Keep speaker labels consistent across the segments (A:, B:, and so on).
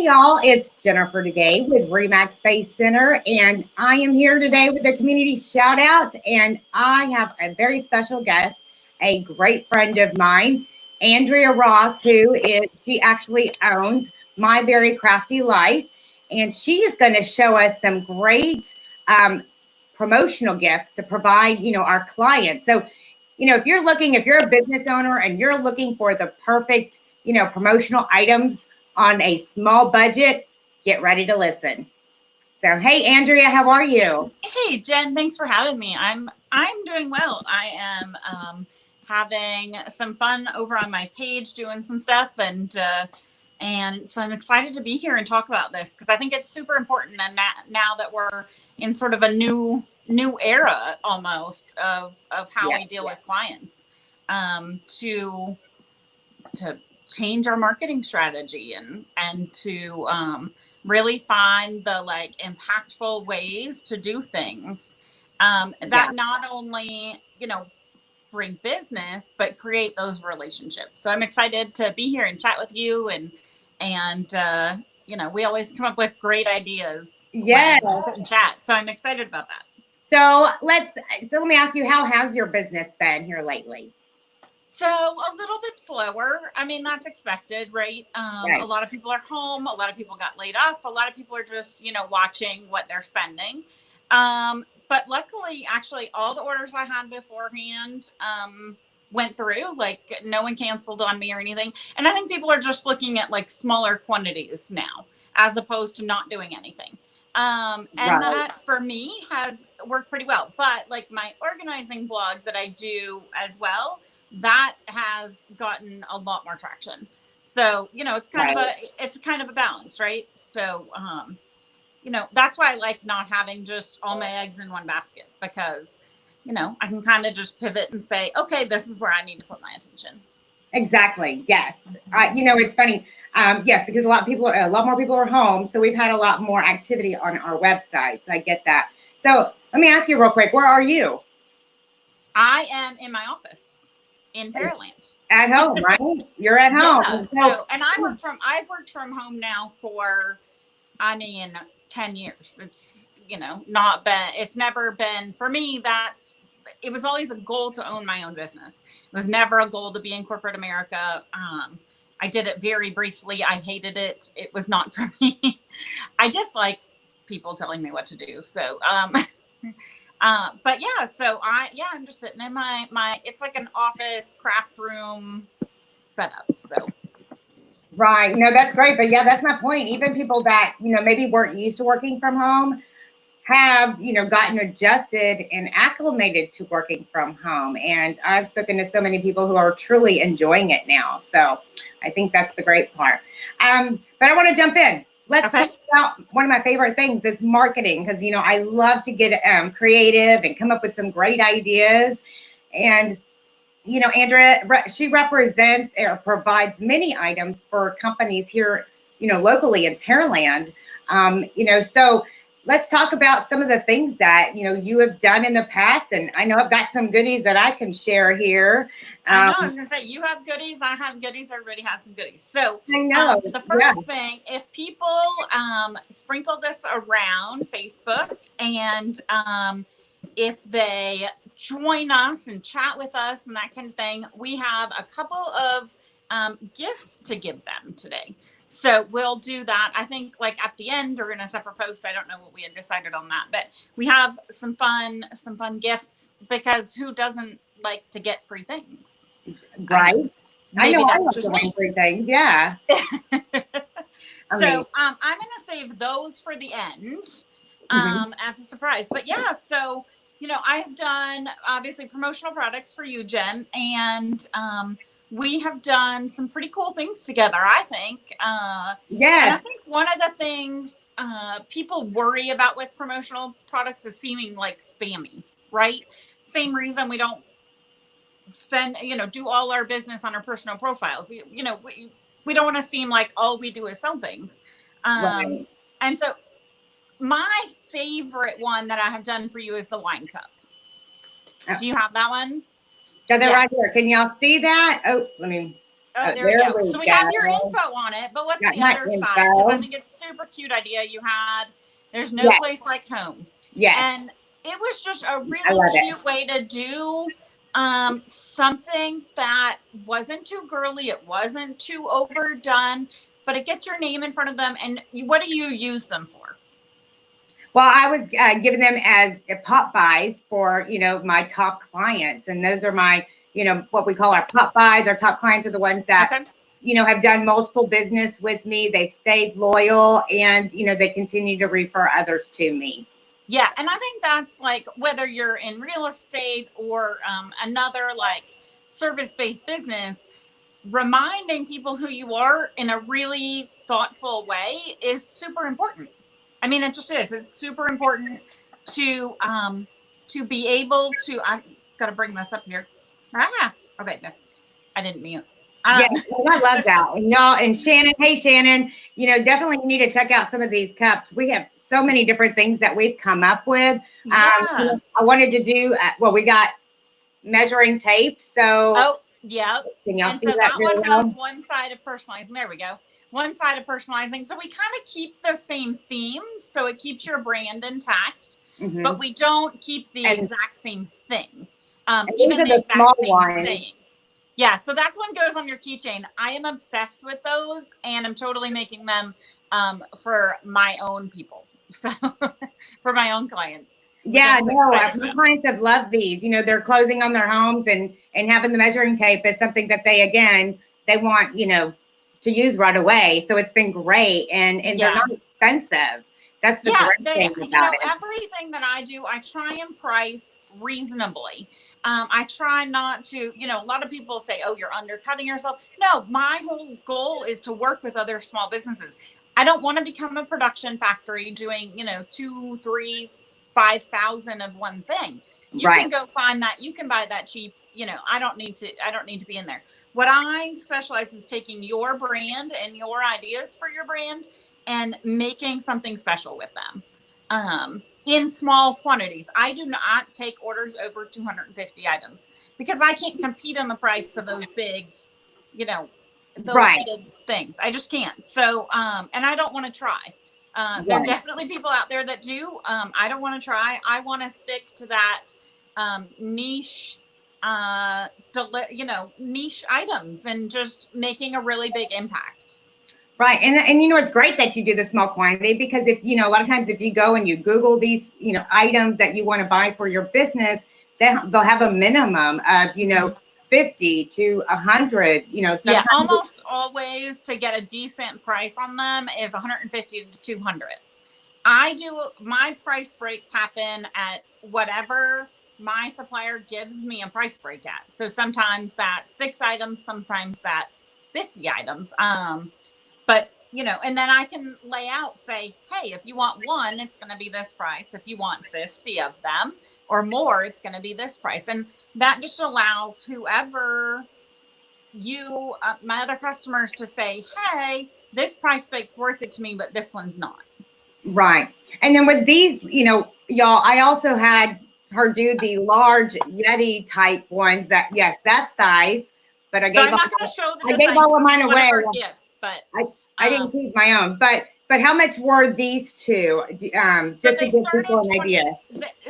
A: Hey y'all, it's Jennifer today with Remax Space Center, and I am here today with a community shout out, and I have a very special guest, a great friend of mine, Andrea Ross, she actually owns My Very Crafty Life, and she is going to show us some great promotional gifts to provide, our clients. So, if you're a business owner and you're looking for the perfect, promotional items on a small budget, get ready to listen. So, hey, Andrea, how are you?
B: Hey, Jen, thanks for having me. I'm doing well. I am having some fun over on my page doing some stuff, and so I'm excited to be here and talk about this because I think it's super important. And now that we're in sort of a new era almost of how we deal with clients, to change our marketing strategy and to really find the impactful ways to do things that not only bring business but create those relationships. So I'm excited to be here and chat with you, and we always come up with great ideas when we sit and chat. So I'm excited about that.
A: So let me ask you, how has your business been here lately?
B: So a little bit slower. I mean, that's expected, right? A lot of people are home. A lot of people got laid off. A lot of people are just, watching what they're spending. But luckily, actually, all the orders I had beforehand went through. Like, no one canceled on me or anything. And I think people are just looking at smaller quantities now, as opposed to not doing anything. That for me has worked pretty well. But my organizing blog that I do as well, that has gotten a lot more traction. So, it's kind of a balance, right? So, that's why I like not having just all my eggs in one basket, because, I can kind of just pivot and say, okay, this is where I need to put my attention.
A: Exactly. Yes. It's funny. Yes, because a lot more people are home. So we've had a lot more activity on our websites. I get that. So let me ask you real quick, where are you?
B: I am in my office in Pearland.
A: At home, right? You're at home.
B: Yeah, and I've worked from home now for, 10 years. It's, it's never been, for me, it was always a goal to own my own business. It was never a goal to be in corporate America. I did it very briefly. I hated it. It was not for me. I dislike people telling me what to do. So, but yeah, so I'm just sitting in my it's like an office craft room setup. So.
A: Right. No, that's great. But yeah, that's my point. Even people that, maybe weren't used to working from home have, gotten adjusted and acclimated to working from home. And I've spoken to so many people who are truly enjoying it now. So I think that's the great part. But I want to jump in. Let's talk about one of my favorite things is marketing, because, I love to get creative and come up with some great ideas. And, Andrea, she represents or provides many items for companies here, locally in Pearland. So let's talk about some of the things that, you have done in the past. And I know I've got some goodies that I can share here.
B: I know, I was going to say, you have goodies, I have goodies, everybody has some goodies. So
A: I know.
B: The first thing, if people sprinkle this around Facebook, and if they join us and chat with us and that kind of thing, we have a couple of gifts to give them today. So we'll do that. I think at the end or in a separate post. I don't know what we had decided on that, but we have some fun
A: gifts,
B: because who doesn't like to get free things?
A: Right. I know I love getting free things. Yeah.
B: So I'm going to save those for the end as a surprise. But yeah, so, I have done obviously promotional products for you, Jen, and we have done some pretty cool things together, I think.
A: Yes.
B: And I think one of the things people worry about with promotional products is seeming spammy, right? Same reason we don't do all our business on our personal profiles. We don't want to seem like all we do is sell things. And so my favorite one that I have done for you is the wine cup. Do you have that one?
A: So they're right here. Can y'all see that? Oh, let me
B: Oh, there we go. So we have your info on it, but what's the other side? Because I think it's a super cute idea you had. There's no place like home.
A: Yes.
B: And it was just a really cute way to do something that wasn't too girly. It wasn't too overdone, but it gets your name in front of them. And what do you use them for?
A: Well, I was giving them as pop buys for, my top clients. And those are my, what we call our pop buys. Our top clients are the ones that, have done multiple business with me. They've stayed loyal and, they continue to refer others to me.
B: Yeah. And I think that's like, whether you're in real estate or another like service-based business, reminding people who you are in a really thoughtful way is super important. I mean, it just is. It's super important to be able to. I've got to bring this up here. Okay, no, I didn't mute.
A: Yeah, I love that. And y'all, and Shannon, hey Shannon, definitely you need to check out some of these cups. We have so many different things that we've come up with. I wanted to do. We got measuring tape. So can y'all see that
B: one has one side of personalizing. There we go. One side of personalizing. So we kind of keep the same theme. So it keeps your brand intact, but we don't keep the exact same thing. Even the exact same saying. Yeah. So that's one goes on your keychain. I am obsessed with those and I'm totally making them for my own people. So for my own clients.
A: Yeah, no, my clients have loved these. They're closing on their homes and having the measuring tape is something that they want, to use right away. So it's been great and they're not expensive. That's the great thing about it.
B: Everything that I do, I try and price reasonably. I try not to, a lot of people say, oh, you're undercutting yourself. No, my whole goal is to work with other small businesses. I don't want to become a production factory doing, 2, 3, 5,000 of one thing. You can go find that. You can buy that cheap. I don't need to be in there. What I specialize is taking your brand and your ideas for your brand and making something special with them. In small quantities. I do not take orders over 250 items because I can't compete on the price of those big, big things. I just can't. So, and I don't want to try. There are definitely people out there that do. I don't want to try. I want to stick to that niche, niche items and just making a really big impact.
A: Right. And it's great that you do the small quantity because if, a lot of times if you go and you Google these, items that you want to buy for your business, then they'll have a minimum of, 50 to 100,
B: almost always to get a decent price on them is 150 to 200. My price breaks happen at whatever my supplier gives me a price break at. So sometimes that's 6 items, sometimes that's 50 items. But, and then I can lay out, say, hey, if you want one, it's going to be this price. If you want 50 of them or more, it's going to be this price. And that just allows whoever my other customers to say, hey, this price break's worth it to me, but this one's not.
A: Right. And then with these, y'all, I also had her do the large Yeti type ones that size. But I gave all of mine away.
B: Gifts, but
A: I didn't keep my own. But how much were these two? Just to give people an idea.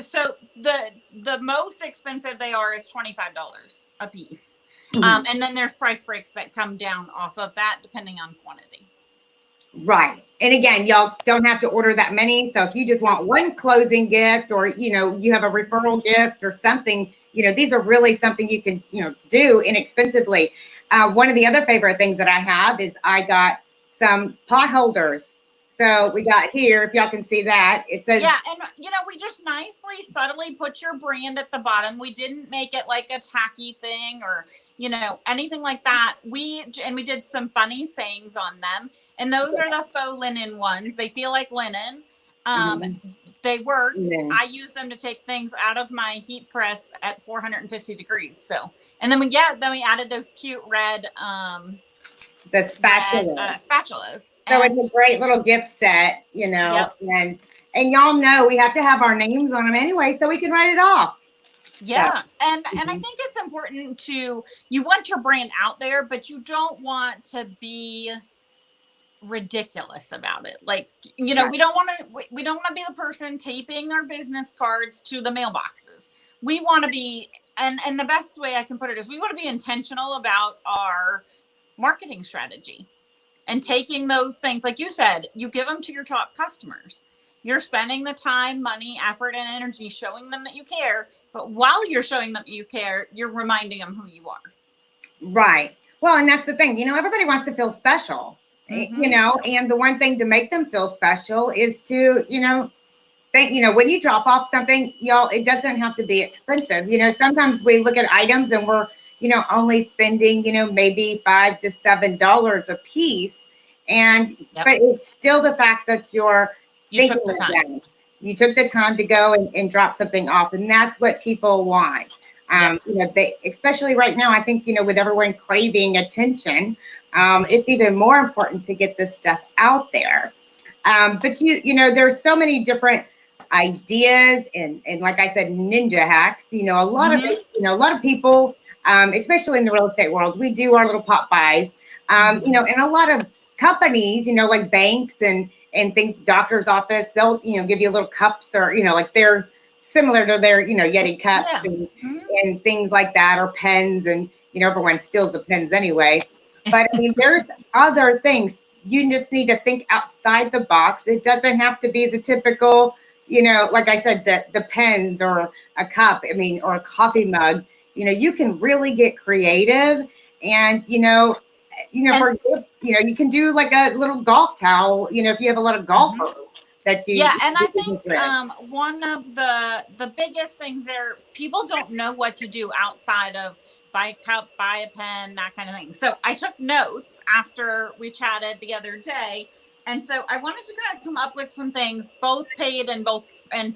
B: So the most expensive they are is $25 a piece, and then there's price breaks that come down off of that depending on quantity.
A: Right. And again, y'all don't have to order that many. So if you just want one closing gift or, you have a referral gift or something, these are really something you can, do inexpensively. One of the other favorite things that I have is I got some pot holders. So we got here, if y'all can see that, it says.
B: Yeah, and we just nicely, subtly put your brand at the bottom. We didn't make it like a tacky thing or, anything like that. We did some funny sayings on them. And those are the faux linen ones. They feel like linen. They work. I use them to take things out of my heat press at 450 degrees. So, and then we added those cute red,
A: the spatulas.
B: Spatulas.
A: So it's a great little gift set, and y'all know we have to have our names on them anyway, so we can write it off.
B: Yeah. And I think it's important you want your brand out there, but you don't want to be ridiculous about it. Like, we don't want to be the person taping our business cards to the mailboxes. We want to be, and the best way I can put it is we want to be intentional about our marketing strategy and taking those things. Like you said, you give them to your top customers. You're spending the time, money, effort, and energy showing them that you care. But while you're showing them you care, you're reminding them who you are.
A: Right. Well, and that's the thing, everybody wants to feel special, and the one thing to make them feel special is to, when you drop off something, y'all, it doesn't have to be expensive. Sometimes we look at items and we're, only spending, maybe $5 to $7 a piece. And, but it's still the fact that you took the time. You took the time to go and drop something off. And that's what people want. They, especially right now, I think, with everyone craving attention, it's even more important to get this stuff out there. But there's so many different ideas and like I said, ninja hacks, a lot of people, especially in the real estate world, we do our little pop buys, and a lot of companies, like banks and things, doctor's office, they'll, give you little cups or, like they're similar to their, Yeti cups and things like that, or pens, and, everyone steals the pens anyway. But I mean, there's other things. You just need to think outside the box. It doesn't have to be the typical, like I said, the pens or a cup, or a coffee mug. You can really get creative, and you can do like a little golf towel, if you have a lot of golfers that you.
B: Yeah, and I think one of the biggest things there, people don't know what to do outside of buy a cup, buy a pen, that kind of thing. So I took notes after we chatted the other day. And so I wanted to kind of come up with some things, both paid and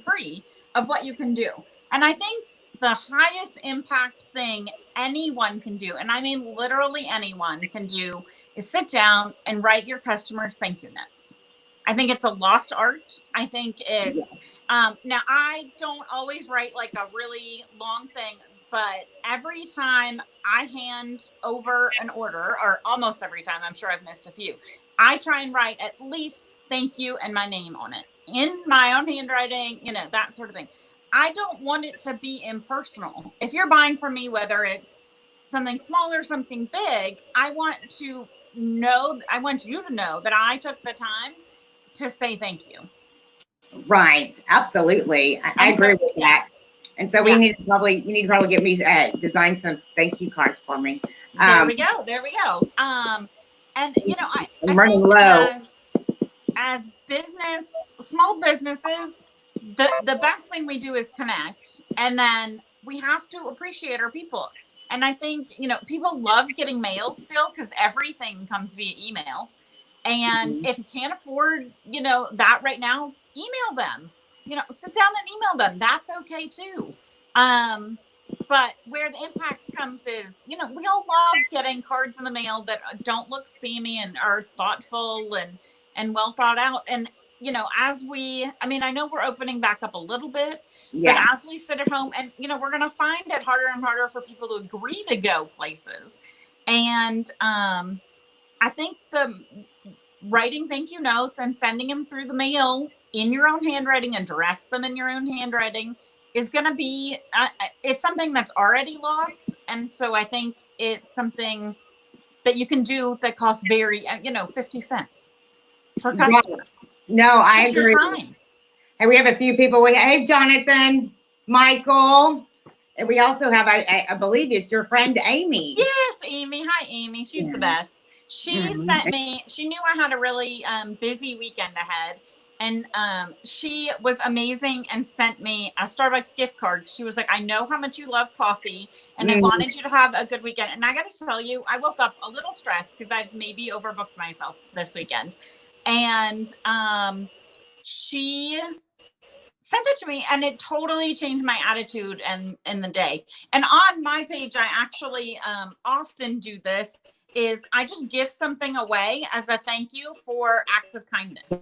B: free, of what you can do. And I think the highest impact thing anyone can do, and I mean literally anyone can do, is sit down and write your customers thank you notes. I think it's a lost art. I think it's, now I don't always write like a really long thing, but every time I hand over an order, or almost every time, I'm sure I've missed a few, I try and write at least thank you and my name on it in my own handwriting, that sort of thing. I don't want it to be impersonal. If you're buying from me, whether it's something small or something big, I want you to know that I took the time to say thank you.
A: Right. Absolutely. I agree with that. And so you need to probably get me design some thank you cards for me.
B: There we go. And I'm
A: running low.
B: As small businesses, the best thing we do is connect, and then we have to appreciate our people. And I think, people love getting mail still because everything comes via email. And if you can't afford, that right now, email them, sit down and email them. That's okay too. But where the impact comes is, we all love getting cards in the mail that don't look spammy and are thoughtful and well thought out. And, I know we're opening back up a little bit, but as we sit at home and, we're going to find it harder and harder for people to agree to go places. And I think the writing thank you notes and sending them through the mail in your own handwriting and address them in your own handwriting is going to be, it's something that's already lost. And so I think it's something that you can do that costs 50 cents per customer.
A: No, I agree. And we have a few people. Hey, Jonathan, Michael. And we also have, I believe it's your friend, Amy.
B: Yes, Amy. Hi, Amy. She's the best. She sent me, she knew I had a really busy weekend ahead. And she was amazing and sent me a Starbucks gift card. She was like, I know how much you love coffee and I wanted you to have a good weekend. And I got to tell you, I woke up a little stressed because I've maybe overbooked myself this weekend. And she sent it to me and it totally changed my attitude in the day. And on my page, I actually often do this, is I just give something away as a thank you for acts of kindness.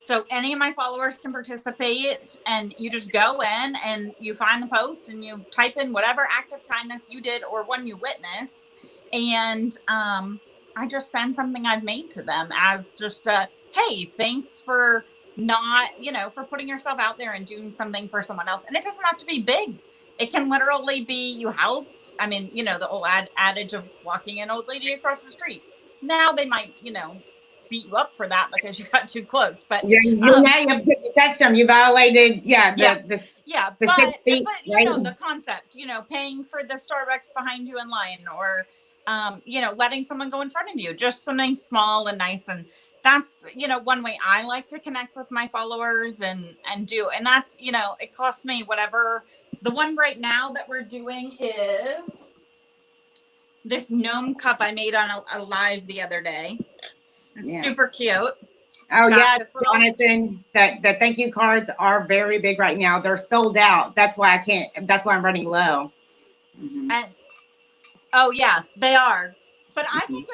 B: So any of my followers can participate, and you just go in and you find the post and you type in whatever act of kindness you did or one you witnessed. And I just send something I've made to them as just a, hey, thanks for not, for putting yourself out there and doing something for someone else. And it doesn't have to be big. It can literally be you helped. I mean, the old adage of walking an old lady across the street. Now they might, beat you up for that because you got too close. But
A: you touched them. You violated, the 6 feet,
B: but the concept, paying for the Starbucks behind you in line, or letting someone go in front of you, just something small and nice. And that's, one way I like to connect with my followers and do. And that's, it costs me whatever. The one right now that we're doing is this gnome cup I made on a live the other day. It's super cute.
A: Oh yeah, Jonathan, the thank you cards are very big right now. They're sold out. That's why that's why I'm running low.
B: And oh yeah, they are. But I think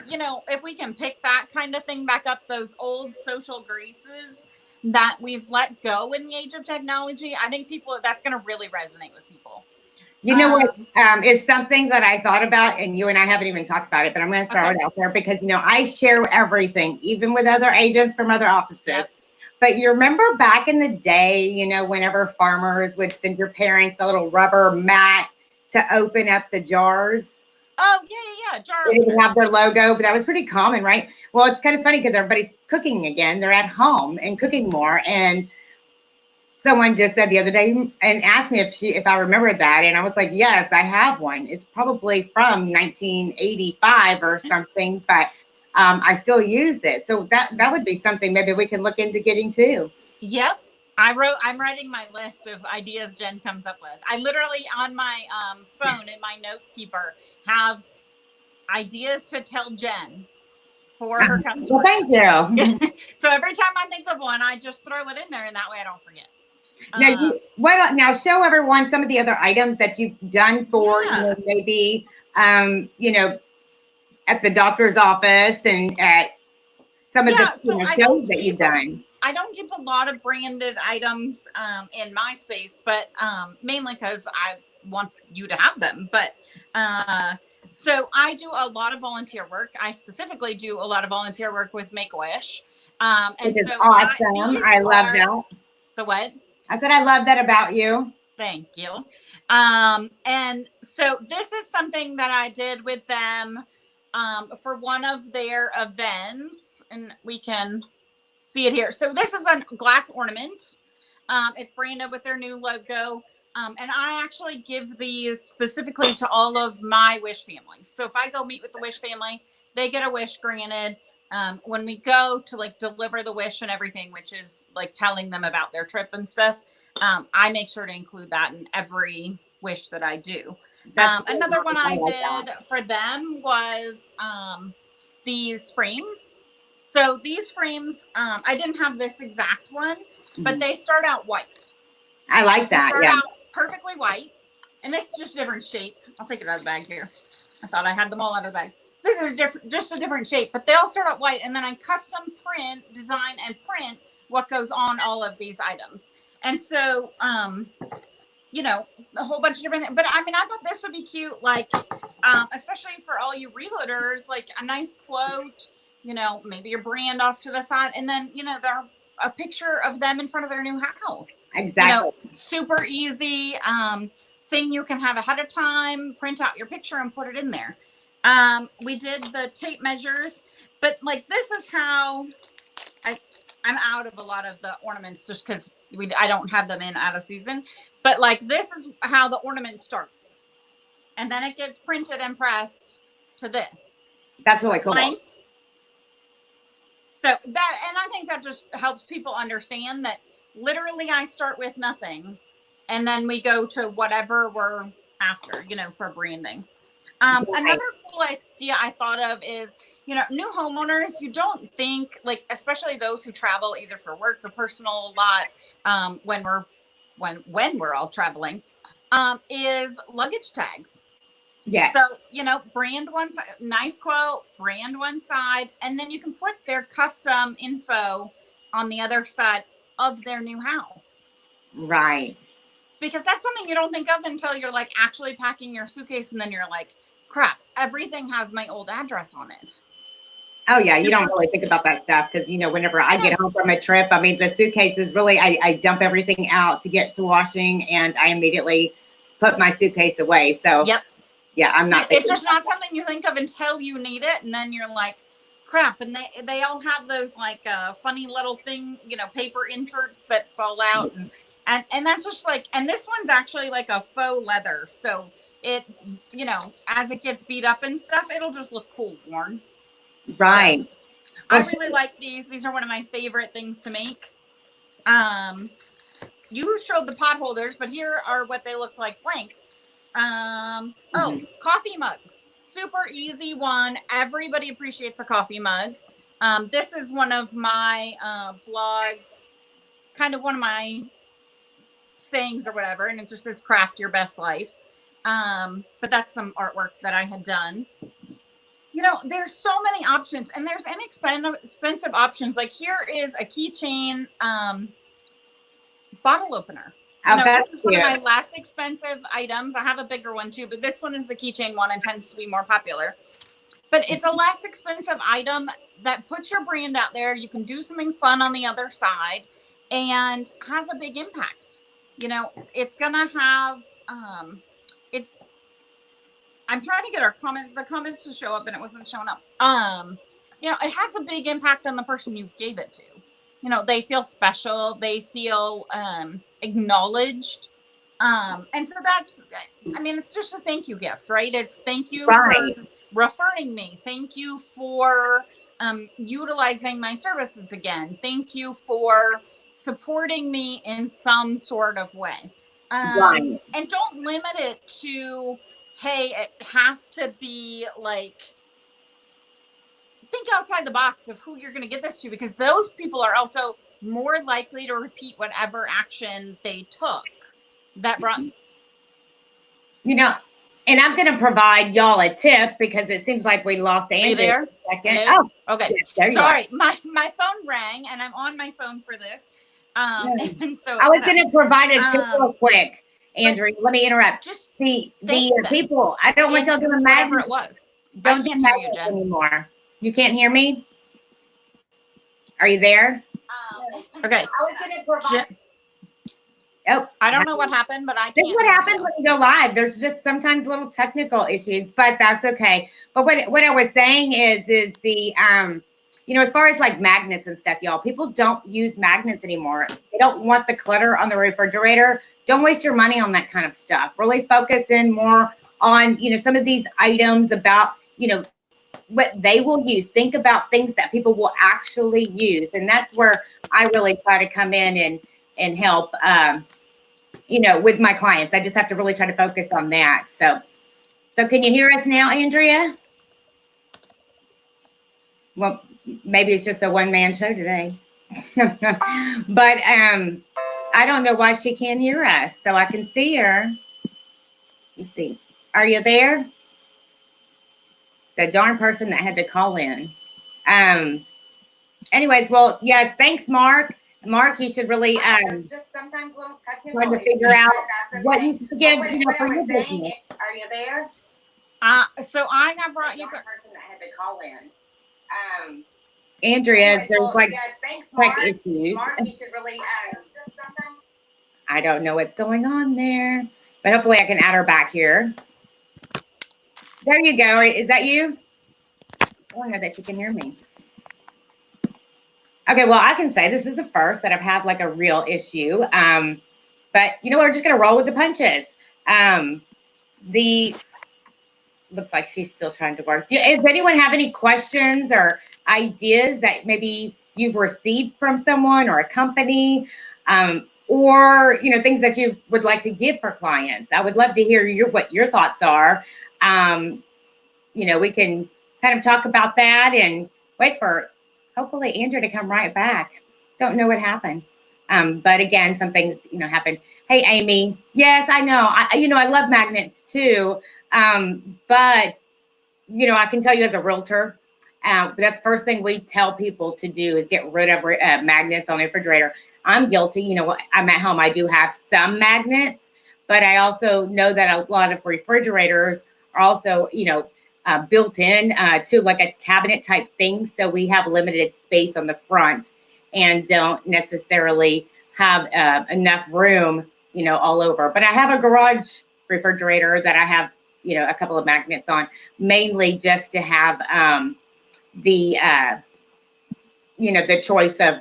B: if we can pick that kind of thing back up, those old social graces that we've let go in the age of technology, I think that's going to really resonate with people.
A: You know what is something that I thought about, and you and I haven't even talked about it, but I'm going to throw it out there because, I share everything, even with other agents from other offices. Yep. But you remember back in the day, whenever farmers would send your parents a little rubber mat to open up the jars?
B: Oh, yeah. Jar.
A: They didn't have their logo, but that was pretty common, right? Well, it's kind of funny because everybody's cooking again. They're at home and cooking more. And someone just said the other day and asked me if I remembered that. And I was like, yes, I have one. It's probably from 1985 or something, but I still use it. So that would be something maybe we can look into getting too.
B: Yep. I'm writing my list of ideas Jen comes up with. I literally on my phone in my notes keeper have ideas to tell Jen for her customers.
A: Well, thank you.
B: So every time I think of one, I just throw it in there, and that way I don't forget.
A: Now show everyone some of the other items that you've done for maybe at the doctor's office and at some of the shows that you've done.
B: I don't give a lot of branded items in my space, but mainly because I want you to have them. But so I do a lot of volunteer work. I specifically do a lot of volunteer work with Make-A-Wish.
A: Which is awesome. I love that.
B: The what?
A: I said I love that about you.
B: Thank you. And so this is something that I did with them for one of their events, and we can see it here. So this is a glass ornament. It's branded with their new logo. And I actually give these specifically to all of my Wish families. So if I go meet with the Wish family, they get a wish granted. When we go to deliver the wish and everything, which is telling them about their trip and stuff, I make sure to include that in every wish that I do. Another one I did for them was these frames. So these frames, I didn't have this exact one, but they start out white.
A: I like that.
B: They start out perfectly white. And this is just a different shape. I'll take it out of the bag here. I thought I had them all out of the bag. This is just a different shape, but they all start out white. And then I custom design and print what goes on all of these items. And so, a whole bunch of different things. But I mean, I thought this would be cute, especially for all you realtors, a nice quote, maybe your brand off to the side. And then, they're a picture of them in front of their new house.
A: Exactly.
B: Super easy thing you can have ahead of time, print out your picture and put it in there. We did the tape measures, but this is how I'm out of a lot of the ornaments just because I don't have them in out of season. But this is how the ornament starts, and then it gets printed and pressed to this.
A: That's really cool.
B: So that, and I think that just helps people understand that literally I start with nothing, and then we go to whatever we're after, for branding. Another cool idea I thought of is, new homeowners, you don't think especially those who travel either for work or personal a lot, when we're all traveling, is luggage tags.
A: Yes.
B: So, brand one side, nice quote, brand one side, and then you can put their custom info on the other side of their new house.
A: Right.
B: Because that's something you don't think of until you're like actually packing your suitcase, and then you're like, crap, everything has my old address on it.
A: Oh yeah, you don't really think about that stuff because whenever I get home from a trip, I mean the suitcase is really I dump everything out to get to washing, and I immediately put my suitcase away. So
B: yep.
A: Yeah, I'm not.
B: It's just not something you think of until you need it, and then you're like, crap. And they all have those like funny little thing, paper inserts that fall out, and that's just like, and this one's actually like a faux leather, so it, as it gets beat up and stuff, it'll just look cool worn.
A: Right.
B: So, I really like these. These are one of my favorite things to make. You showed the pot holders, but here are what they look like blank. Coffee mugs. Super easy one. Everybody appreciates a coffee mug. This is one of my blogs, kind of one of my sayings or whatever, and it just says craft your best life. But that's some artwork that I had done. There's so many options, and there's inexpensive options. Like here is a keychain bottle opener. This is one of my less expensive items. I have a bigger one too, but this one is the keychain one and tends to be more popular. But it's a less expensive item that puts your brand out there. You can do something fun on the other side and has a big impact. It's gonna have I'm trying to get the comments to show up, and it wasn't showing up. It has a big impact on the person you gave it to. They feel special. They feel acknowledged. And so it's just a thank you gift, right? It's thank you for referring me. Thank you for utilizing my services again. Thank you for supporting me in some sort of way. And don't limit it to, hey, it has to be like, think outside the box of who you're going to get this to, because those people are also more likely to repeat whatever action they took that brought.
A: And I'm going to provide y'all a tip because it seems like we lost Andrea.
B: Are you there?
A: For a second.
B: Hello? Oh, okay.
A: Yes,
B: sorry, my phone rang, and I'm on my phone for this. And so
A: I was going to provide a tip real quick, Andrea. Let me interrupt.
B: Just
A: the people. I don't want y'all doing
B: whatever it was.
A: Don't
B: I can't hear you, Jen.
A: anymore. You can't hear me? Are you there?
B: Okay.
A: I was going to provide.
B: I don't know what happened, but I can't.
A: This is what happens when you go live. There's just sometimes little technical issues, but that's okay. But what I was saying is the as far as like magnets and stuff, y'all, people don't use magnets anymore. They don't want the clutter on the refrigerator. Don't waste your money on that kind of stuff. Really focus in more on, some of these items about, what they will use. Think about things that people will actually use. And that's where I really try to come in and help, with my clients. I just have to really try to focus on that. So can you hear us now, Andrea? Well, maybe it's just a one-man show today. But I don't know why she can't hear us. So I can see her. Let's see. Are you there? The darn person that had to call in. Anyways, well, yes, thanks, Mark. Mark, you should really
C: just sometimes little technical
A: trying to figure out what you can give for your business.
C: Are you there?
B: So I have brought you.
C: The person that had to call in.
A: Andrea, there's like
C: thanks,
A: tech issues.
C: Mark, you should really just sometimes.
A: I don't know what's going on there, but hopefully I can add her back here. There you go. Is that you? I don't know that she can hear me. Okay, well, I can say this is a first that I've had like a real issue. But we're just gonna roll with the punches. Looks like she's still trying to work. Does anyone have any questions or ideas that maybe you've received from someone or a company, or things that you would like to give for clients? I would love to hear what your thoughts are. We can kind of talk about that and wait for hopefully Andrea to come right back. Don't know what happened. But again, some things, happened. Hey, Amy. Yes, I know. I love magnets too. But, I can tell you as a realtor, that's the first thing we tell people to do is get rid of magnets on the refrigerator. I'm guilty. I'm at home. I do have some magnets, but I also know that a lot of refrigerators are also, built in to like a cabinet type thing. So we have limited space on the front and don't necessarily have enough room, all over. But I have a garage refrigerator that I have, a couple of magnets on, mainly just to have the choice of,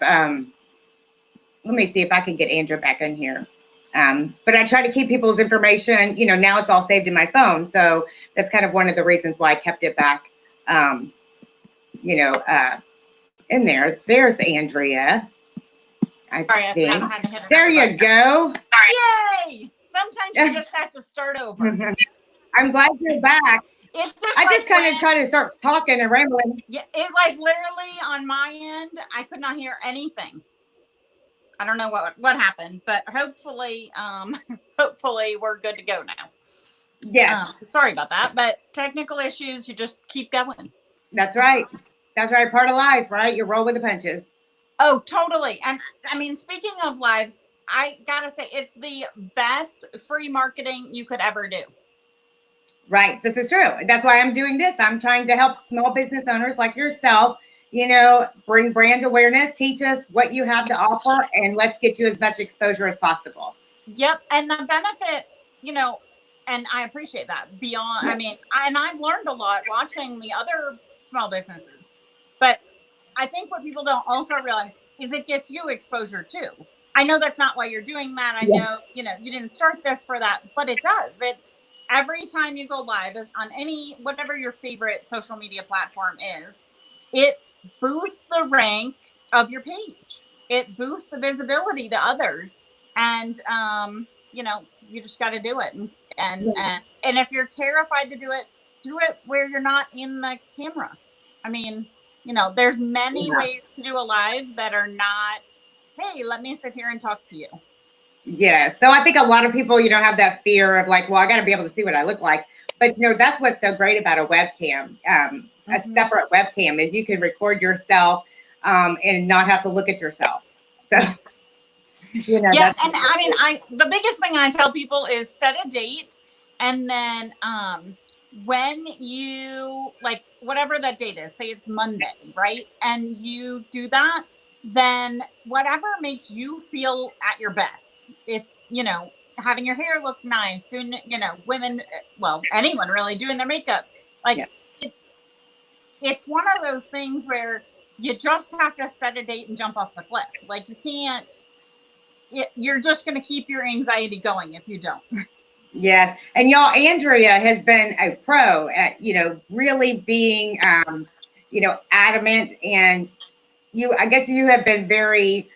A: let me see if I can get Andrea back in here. But I try to keep people's information, now it's all saved in my phone. So that's kind of one of the reasons why I kept it back, in there. There's Andrea. I think. There you go.
B: Yay! Sometimes you just have to start over.
A: I'm glad you're back. I just kind of try to start talking and rambling.
B: Yeah, it like literally on my end, I could not hear anything. I don't know what happened, but hopefully we're good to go now.
A: Yes.
B: Sorry about that, but technical issues, you just keep going.
A: That's right. That's right. Part of life, right? You roll with the punches.
B: Oh, totally. And I mean, speaking of lives, I gotta say it's the best free marketing you could ever do.
A: Right. This is true. That's why I'm doing this. I'm trying to help small business owners like yourself, bring brand awareness, teach us what you have to offer, and let's get you as much exposure as possible.
B: Yep. And the benefit, and I appreciate that beyond, I mean, and I've learned a lot watching the other small businesses, but I think what people don't also realize is it gets you exposure too. I know that's not why you're doing that. I know, you didn't start this for that, but it does. Every time you go live on whatever your favorite social media platform is, it boosts the rank of your page. It boosts the visibility to others. And, you just got to do it. And if you're terrified to do it where you're not in the camera. I mean, there's many ways to do a live that are not, hey, let me sit here and talk to you.
A: Yeah. So I think a lot of people, have that fear of like, well, I got to be able to see what I look like. But, that's what's so great about a webcam. A separate webcam is you can record yourself and not have to look at yourself. So,
B: yeah. And I mean, the biggest thing I tell people is set a date. And then when you like whatever that date is, say it's Monday, right? And you do that, then whatever makes you feel at your best. It's, having your hair look nice, doing, women, well, anyone really doing their makeup. Like it's one of those things where you just have to set a date and jump off the cliff. Like you can't, you're just going to keep your anxiety going if you don't.
A: Yes. And y'all, Andrea has been a pro at, really being, adamant, and I guess you have been very,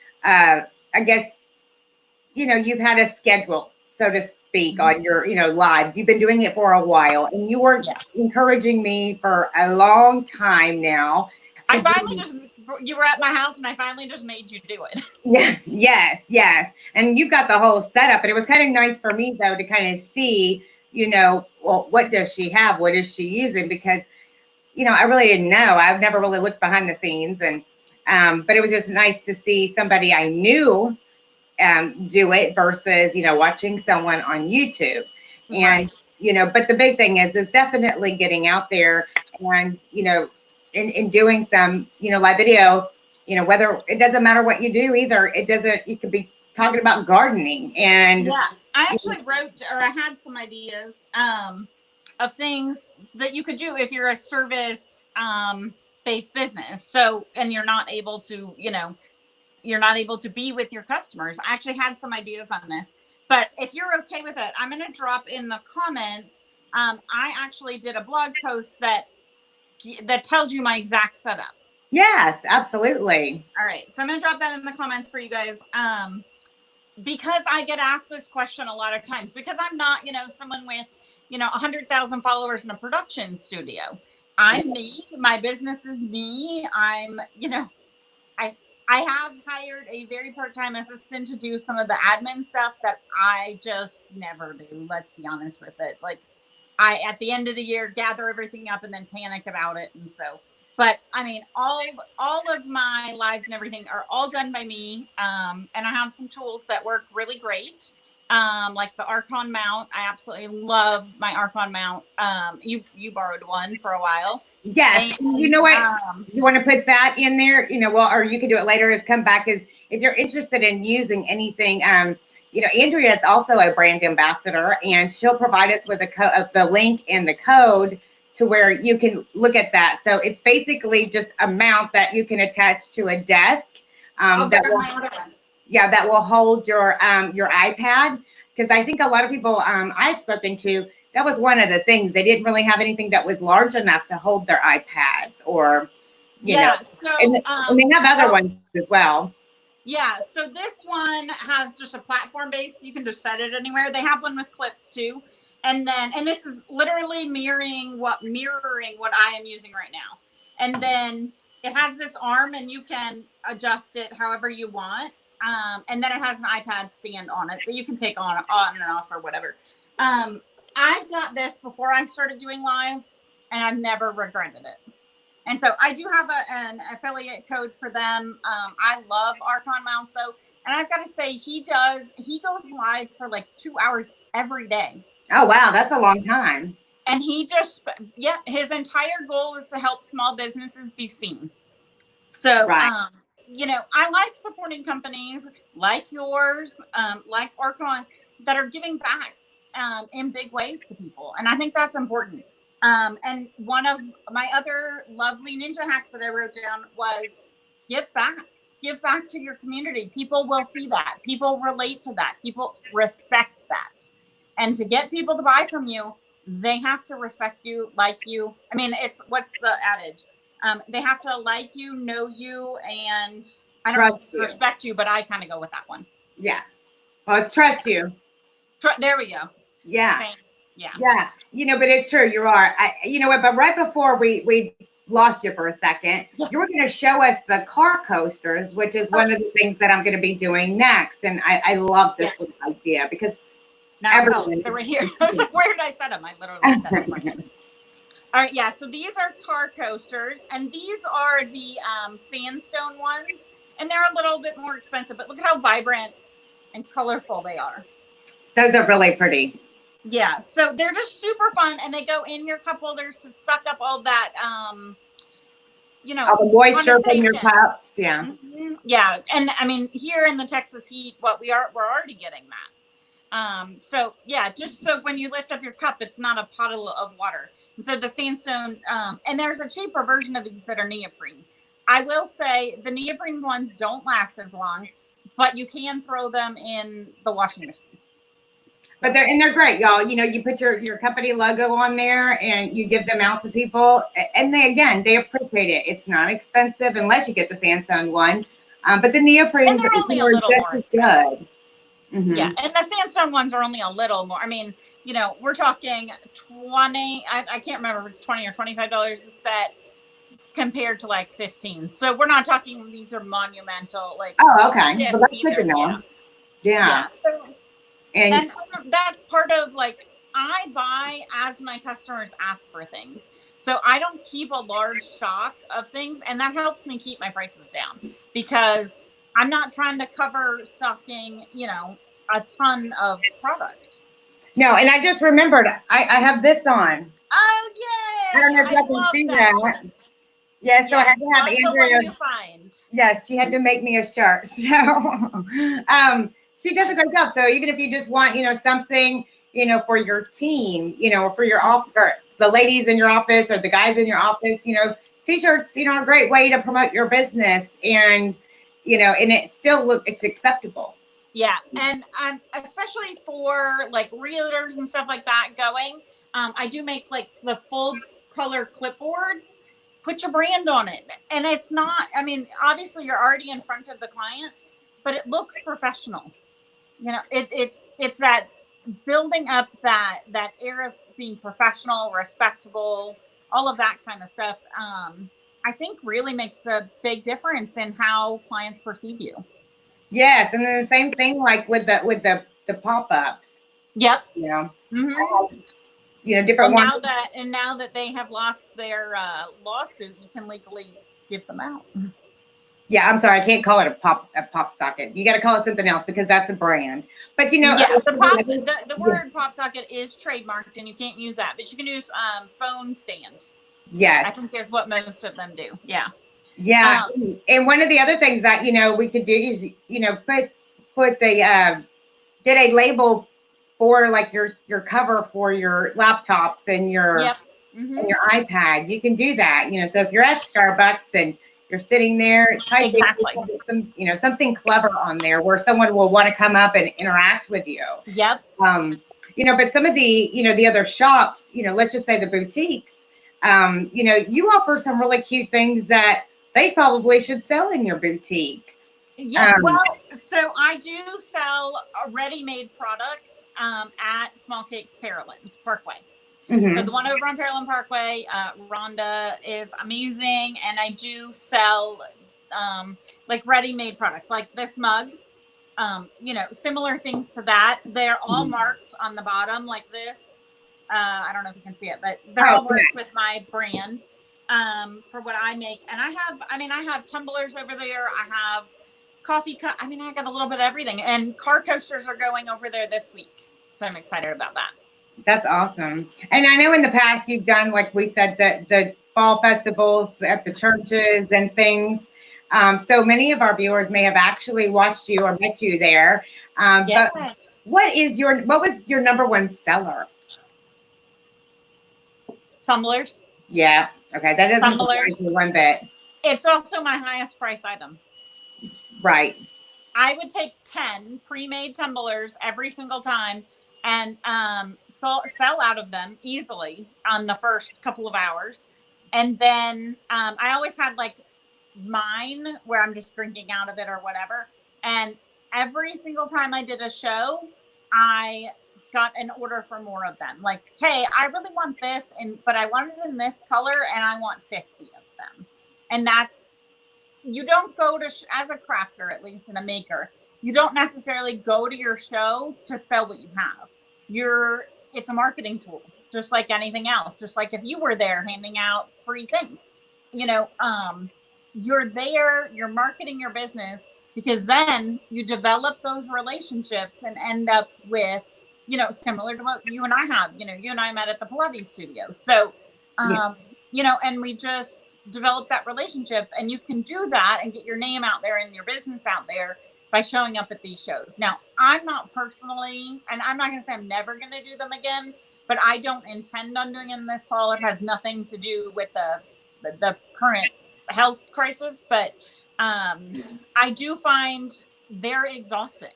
A: you've had a schedule, so to speak, on your, lives. You've been doing it for a while, and you were encouraging me for a long time now.
B: I finally you were at my house and I finally just made you do it.
A: Yeah, yes. And you've got the whole setup, and it was kind of nice for me though, to kind of see, well, what does she have? What is she using? Because, I really didn't know. I've never really looked behind the scenes, and, but it was just nice to see somebody I knew do it versus, watching someone on YouTube. And, but the big thing is definitely getting out there and, in doing some, live video, whether it doesn't matter what you do either. You could be talking about gardening. And
B: I actually I had some ideas of things that you could do if you're a service based business. So, and you're not able to, you're not able to be with your customers. I actually had some ideas on this, but if you're okay with it, I'm going to drop in the comments. I actually did a blog post that tells you my exact setup.
A: Yes, absolutely.
B: All right. So I'm going to drop that in the comments for you guys. Because I get asked this question a lot of times, because I'm not, someone with, 100,000 followers in a production studio. I'm me. My business is me. I'm, I have hired a very part-time assistant to do some of the admin stuff that I just never do. Let's be honest with it. Like, I, at the end of the year, gather everything up and then panic about it. And so, but I mean, all of my lives and everything are all done by me. And I have some tools that work really great. Like the Archon mount. I absolutely love my Archon mount. You borrowed one for a while.
A: Yes. And you know what? You want to put that in there, you know, well, or you can do it later is come back is if you're interested in using anything, you know, Andrea is also a brand ambassador and she'll provide us with the link and the code to where you can look at that. So it's basically just a mount that you can attach to a desk. That will hold your iPad. Because I think a lot of people I've spoken to, that was one of the things. They didn't really have anything that was large enough to hold their iPads or, you know.
B: So,
A: and they have other ones as well.
B: Yeah, so this one has just a platform base. You can just set it anywhere. They have one with clips too. And this is literally mirroring what I am using right now. And then it has this arm and you can adjust it however you want. And then it has an iPad stand on it that you can take on and off or whatever. I got this before I started doing lives and I've never regretted it. And so I do have an affiliate code for them. I love Archon mounts though. And I've got to say he goes live for like 2 hours every day.
A: Oh, wow. That's a long time.
B: And his entire goal is to help small businesses be seen. So,
A: right.
B: You know, I like supporting companies like yours, like Archon, that are giving back in big ways to people. And I think that's important. And one of my other lovely ninja hacks that I wrote down was give back to your community. People will see that. People relate to that. People respect that. And to get people to buy from you, they have to respect you, like you. I mean, what's the adage? They have to like you, know you, and I don't know, respect you, but I kind of go with that one.
A: Yeah. Well, it's trust you.
B: There we go.
A: Yeah.
B: Same. Yeah.
A: Yeah. You know, but it's true. You are. You know what? But right before we lost you for a second, you were going to show us the car coasters, which is one of the things that I'm going to be doing next. And I love this idea because
B: they were here. I was like, where did I set them? I literally set them right here. All right, yeah, so these are car coasters, and these are the sandstone ones, and they're a little bit more expensive, but look at how vibrant and colorful they are.
A: Those are really pretty.
B: Yeah, so they're just super fun, and they go in your cup holders to suck up all that, you know,
A: all the moisture from your cups, yeah.
B: Mm-hmm. Yeah, and I mean, here in the Texas heat, we're already getting that. So yeah, just so when you lift up your cup, it's not a puddle of water. And so the sandstone, and there's a cheaper version of these that are neoprene. I will say the neoprene ones don't last as long, but you can throw them in the washing machine.
A: But they're great, y'all. You know, you put your company logo on there and you give them out to people, and they appreciate it. It's not expensive unless you get the sandstone one, but the neoprene
B: they're only a little more
A: good.
B: Mm-hmm. Yeah, and the sandstone ones are only a little more. I mean, you know, we're talking 20. I can't remember if it's $20 or $25 a set compared to like 15. So we're not talking these are monumental. Like,
A: oh, okay, well, that's good to know. Yeah.
B: So, and that's part of like I buy as my customers ask for things. So I don't keep a large stock of things, and that helps me keep my prices down because I'm not trying to cover stocking, you know, a ton of product.
A: No, and I just remembered I have this on.
B: Oh, yay!
A: I don't know if you can see that. Yeah, so I had to have Andrea. Yes, she had to make me a shirt. So she does a great job. So even if you just want, you know, something, you know, for your team, you know, or for your office, the ladies in your office or the guys in your office, you know, t-shirts, you know, are a great way to promote your business and, you know, and it's acceptable.
B: Yeah. And especially for like realtors and stuff like that going, I do make like the full color clipboards, put your brand on it. And it's not, I mean, obviously you're already in front of the client, but it looks professional. You know, it's that building up that air of being professional, respectable, all of that kind of stuff. I think really makes a big difference in how clients perceive you.
A: Yes, and then the same thing like with the pop-ups.
B: Yep.
A: You know.
B: Mm-hmm.
A: different ones.
B: Now that they have lost their lawsuit, you can legally give them out.
A: Yeah, I'm sorry, I can't call it a pop socket. You got to call it something else because that's a brand. But
B: the word pop socket is trademarked, and you can't use that. But you can use phone stand.
A: Yes,
B: I think that's what most of them do. Yeah.
A: Yeah, and one of the other things that we could do is put the get a label for like your cover for your laptops and your and your iPad. You can do that. So if you're at Starbucks and you're sitting there, type some something clever on there where someone will want to come up and interact with you.
B: Yep.
A: But some of the the other shops, let's just say the boutiques, you offer some really cute things that they probably should sell in your boutique.
B: Yeah, so I do sell a ready-made product at Smallcakes Pearland Parkway. So the one over on Pearland Parkway, Rhonda is amazing, and I do sell like ready-made products, like this mug. Similar things to that. They're all marked on the bottom like this. I don't know if you can see it, but they're all marked with my brand for what I make. And I have tumblers over there. I have coffee cup. I got a little bit of everything. And car coasters are going over there this week. So I'm excited about that.
A: That's awesome. And I know in the past you've done, like we said, the fall festivals at the churches and things. So many of our viewers may have actually watched you or met you there. But what was your number one seller?
B: Tumblers.
A: Yeah. Okay. That doesn't surprise me one bit.
B: It's also my highest price item.
A: Right.
B: I would take 10 pre-made tumblers every single time and sell out of them easily on the first couple of hours. And then I always had like mine where I'm just drinking out of it or whatever. And every single time I did a show, I got an order for more of them. Like, hey, I really want this, but I want it in this color and I want 50 of them. And that's, you don't go to, as a crafter, at least, and a maker, you don't necessarily go to your show to sell what you have. It's a marketing tool, just like anything else. Just like if you were there handing out free things, you're there, you're marketing your business, because then you develop those relationships and end up with, similar to what you and I have, you and I met at the Pilates studio. So, and we just developed that relationship, and you can do that and get your name out there and your business out there by showing up at these shows. Now, I'm not personally, and I'm not going to say I'm never going to do them again, but I don't intend on doing them this fall. It has nothing to do with the current health crisis, but I do find they're exhausting.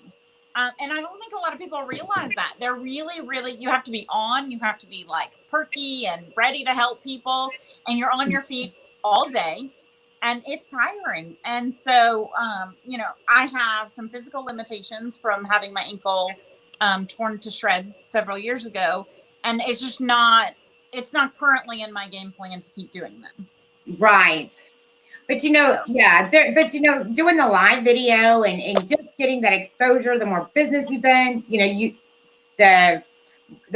B: And I don't think a lot of people realize that. They're really, really, you have to be on, you have to be like perky and ready to help people, and you're on your feet all day. And it's tiring. And so, I have some physical limitations from having my ankle torn to shreds several years ago. And it's just it's not currently in my game plan to keep doing them. Right.
A: But doing the live video and just getting that exposure, the more business you've been, the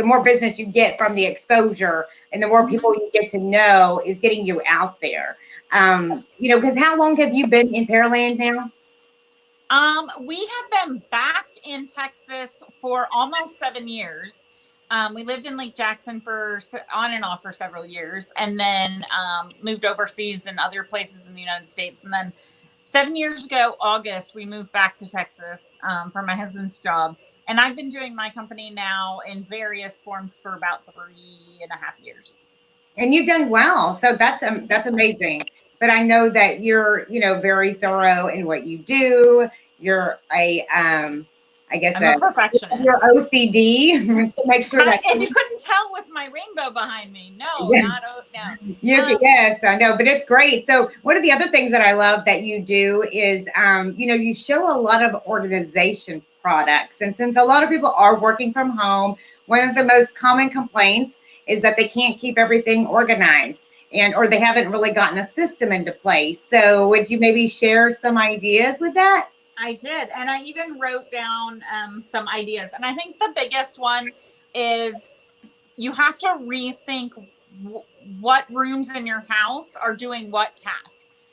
A: more business you get from the exposure and the more people you get to know is getting you out there. Because how long have you been in Pearland now?
B: We have been back in Texas for almost 7 years. We lived in Lake Jackson on and off for several years, and then moved overseas and other places in the United States. And then 7 years ago, August, we moved back to Texas for my husband's job. And I've been doing my company now in various forms for about 3.5 years.
A: And you've done well. So that's amazing. But I know that you're, very thorough in what you do. You're I'm a
B: perfectionist.
A: You're OCD to make sure that.
B: If you couldn't tell with my rainbow behind me, no.
A: Yes, I know, but it's great. So one of the other things that I love that you do is, you show a lot of organization products. And since a lot of people are working from home, one of the most common complaints is that they can't keep everything organized or they haven't really gotten a system into place. So would you maybe share some ideas with that?
B: I did. And I even wrote down some ideas. And I think the biggest one is you have to rethink what rooms in your house are doing what tasks.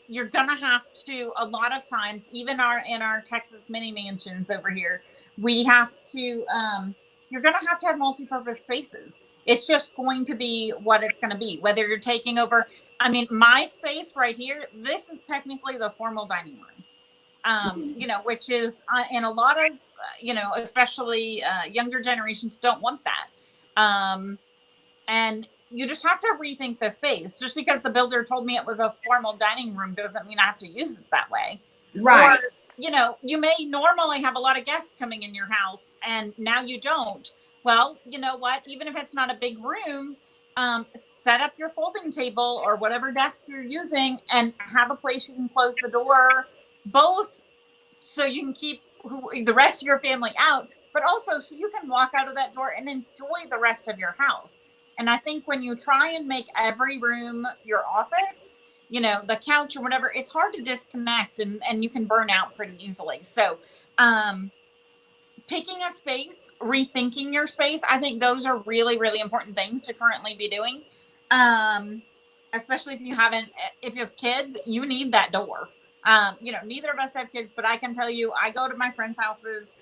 B: You're gonna have to, a lot of times, even in our Texas mini mansions over here, we have to, you're gonna have to have multi-purpose spaces. It's just going to be what it's gonna be, whether you're taking over. I mean, my space right here, this is technically the formal dining room. You know, which is, in a lot of, you know, especially younger generations don't want that. And you just have to rethink the space. Just because the builder told me it was a formal dining room doesn't mean I have to use it that way.
A: Right.
B: Or, you know, you may normally have a lot of guests coming in your house and now you don't. Well, you know what? Even if it's not a big room, set up your folding table or whatever desk you're using and have a place you can close the door, both so you can keep the rest of your family out, but also so you can walk out of that door and enjoy the rest of your house. And I think when you try and make every room your office, you know, the couch or whatever, it's hard to disconnect and you can burn out pretty easily. So, picking a space, rethinking your space, I think those are really, really important things to currently be doing. Especially if you have kids, you need that door. You know, neither of us have kids, but I can tell you, I go to my friends' houses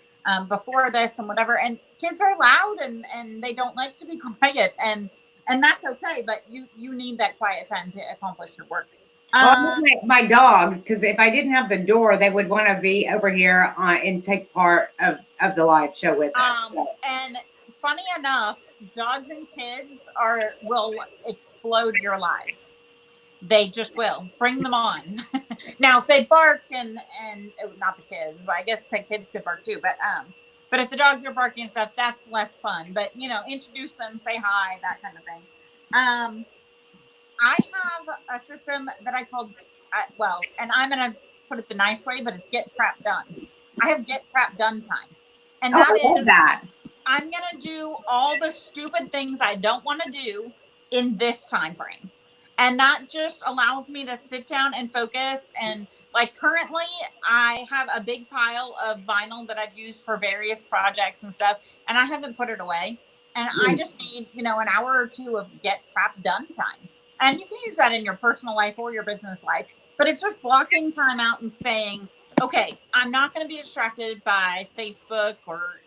B: before this and whatever, and kids are loud and they don't like to be quiet, and that's okay, but you need that quiet time to accomplish your work.
A: My dogs, because if I didn't have the door, they would want to be over here and take part of the live show with us.
B: And funny enough, dogs and kids will explode your lives. They just will. Bring them on. Now, if they bark and not the kids, but I guess kids could bark too. But if the dogs are barking and stuff, that's less fun. But you know, introduce them, say hi, that kind of thing. I have a system that I called, and I'm gonna put it the nice way, but it's get crap done. I have get crap done time, and that is that I'm gonna do all the stupid things I don't want to do in this time frame. And that just allows me to sit down and focus. And like currently I have a big pile of vinyl that I've used for various projects and stuff, and I haven't put it away. And I just need, you know, an hour or two of get crap done time. And you can use that in your personal life or your business life, but it's just blocking time out and saying, okay, I'm not going to be distracted by Facebook or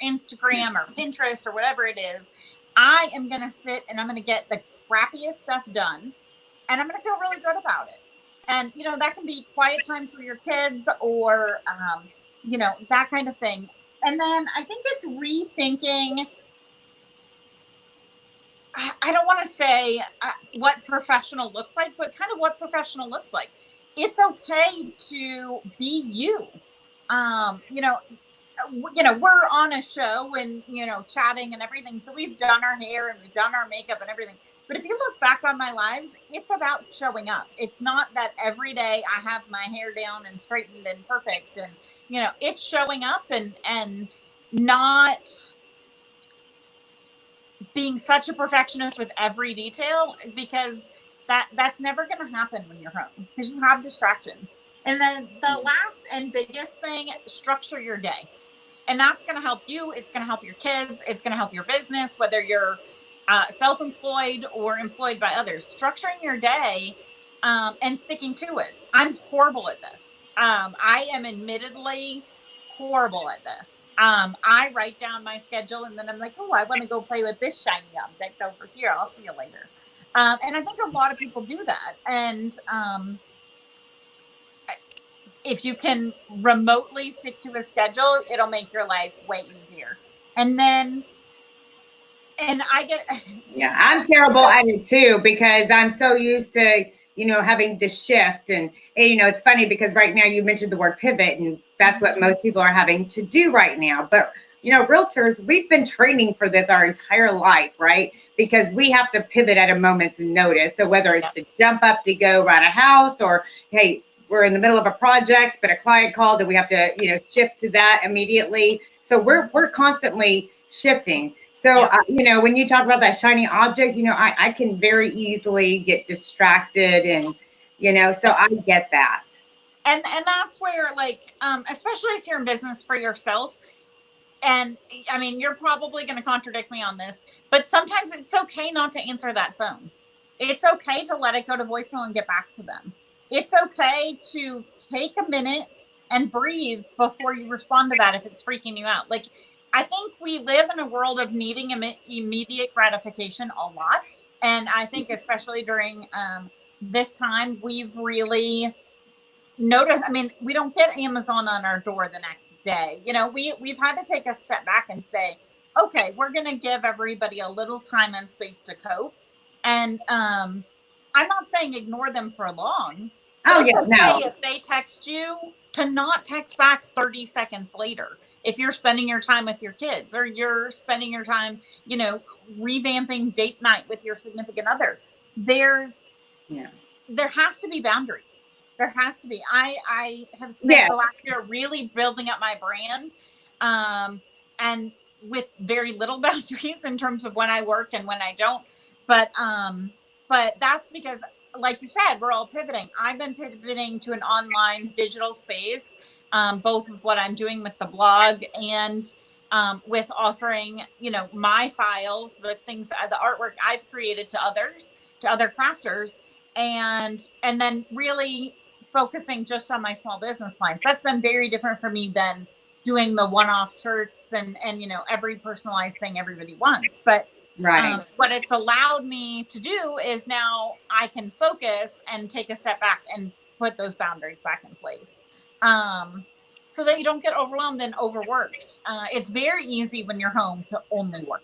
B: Instagram or Pinterest or whatever it is. I am going to sit and I'm going to get the crappiest stuff done, and I'm going to feel really good about it. And you know, that can be quiet time for your kids or you know, that kind of thing. And then I think it's rethinking, I don't want to say what professional looks like, but kind of what professional looks like. It's okay to be you. You know, we're on a show and, you know, chatting and everything. So we've done our hair and we've done our makeup and everything. But if you look back on my lives, it's about showing up. It's not that every day I have my hair down and straightened and perfect. And, you know, it's showing up and not being such a perfectionist with every detail, because that's never going to happen when you're home, because you have distraction. And then the last and biggest thing, structure your day. And that's going to help you. It's going to help your kids. It's going to help your business, whether you're self-employed or employed by others. Structuring your day and sticking to it. I'm horrible at this. I am admittedly horrible at this. I write down my schedule and then I'm like, oh, I want to go play with this shiny object over here. I'll see you later. And I think a lot of people do that. And if you can remotely stick to a schedule, it'll make your life way easier. And I get,
A: yeah, I'm terrible at it too, because I'm so used to, you know, having to shift and, you know, it's funny because right now you mentioned the word pivot, and that's what most people are having to do right now. But, you know, realtors, we've been training for this our entire life, right? Because we have to pivot at a moment's notice. So whether it's to jump up to go ride a house, or, hey, we're in the middle of a project, but a client called and we have to, you know, shift to that immediately. So we're constantly shifting. So, you know, when you talk about that shiny object, you know, I can very easily get distracted and, you know, so I get that.
B: And that's where, like, especially if you're in business for yourself, and I mean, you're probably going to contradict me on this, but sometimes it's okay not to answer that phone. It's okay to let it go to voicemail and get back to them. It's okay to take a minute and breathe before you respond to that if it's freaking you out. Like, I think we live in a world of needing immediate gratification a lot. And I think especially during this time, we've really noticed, I mean, we don't get Amazon on our door the next day. You know, we've had to take a step back and say, okay, we're going to give everybody a little time and space to cope. And I'm not saying ignore them for long.
A: Oh, yeah, no.
B: If they text you, to not text back 30 seconds later. If you're spending your time with your kids, or you're spending your time, you know, revamping date night with your significant other, there has to be boundaries. There has to be. I have spent the last year really building up my brand, and with very little boundaries in terms of when I work and when I don't. But that's because, like you said, we're all pivoting. I've been pivoting to an online digital space, both with what I'm doing with the blog and with offering, you know, my files, the things, the artwork I've created to others, to other crafters, and then really focusing just on my small business clients. That's been very different for me than doing the one-off shirts and you know, every personalized thing everybody wants. But what it's allowed me to do is now I can focus and take a step back and put those boundaries back in place, so that you don't get overwhelmed and overworked. It's very easy when you're home to only work.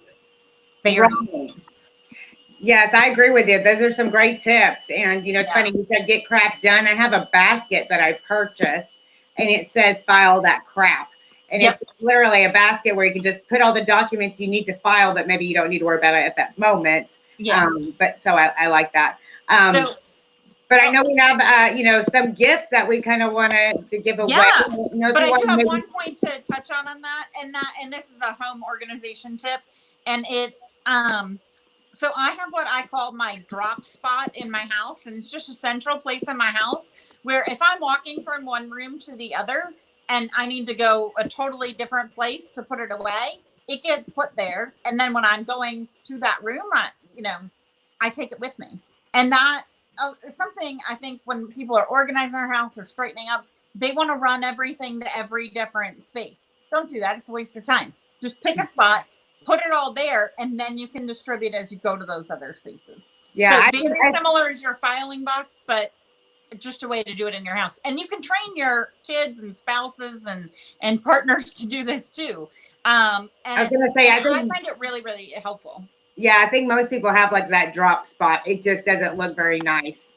A: Yes, I agree with you. Those are some great tips. And, you know, it's funny, you said get crap done. I have a basket that I purchased, and it says file that crap. And it's literally a basket where you can just put all the documents you need to file, but maybe you don't need to worry about it at that moment. But so I like that. But I know we have, you know, some gifts that we kind of want to give away.
B: But I do have one point to touch on that, and this is a home organization tip, and it's so I have what I call my drop spot in my house, and it's just a central place in my house where if I'm walking from one room to the other and I need to go a totally different place to put it away, it gets put there. And then when I'm going to that room, I take it with me. And that is something I think when people are organizing their house or straightening up, they want to run everything to every different space. Don't do that. It's a waste of time. Just pick a spot, put it all there, and then you can distribute as you go to those other spaces. So very similar as your filing box, but just a way to do it in your house. And you can train your kids and spouses and partners to do this too. And I was going to say, I find it really, really helpful.
A: Yeah, I think most people have like that drop spot. It just doesn't look very nice.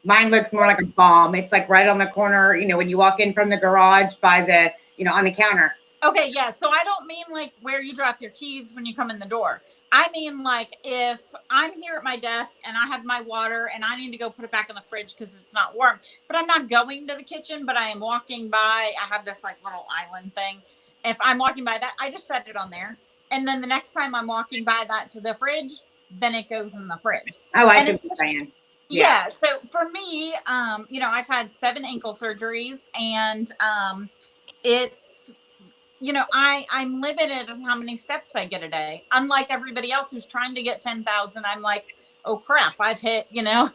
A: Mine looks more like a bomb. It's like right on the corner, you know, when you walk in from the garage by the, you know, on the counter.
B: Okay, yeah. So I don't mean like where you drop your keys when you come in the door. I mean like if I'm here at my desk and I have my water and I need to go put it back in the fridge because it's not warm, but I'm not going to the kitchen, but I am walking by. I have this like little island thing. If I'm walking by that, I just set it on there. And then the next time I'm walking by that to the fridge, then it goes in the fridge.
A: Oh, I see what you're saying.
B: Yeah. So for me, you know, I've had 7 ankle surgeries, and it's, you know, I'm limited on how many steps I get a day. Unlike everybody else who's trying to get 10,000, I'm like, oh crap, I've hit, you know,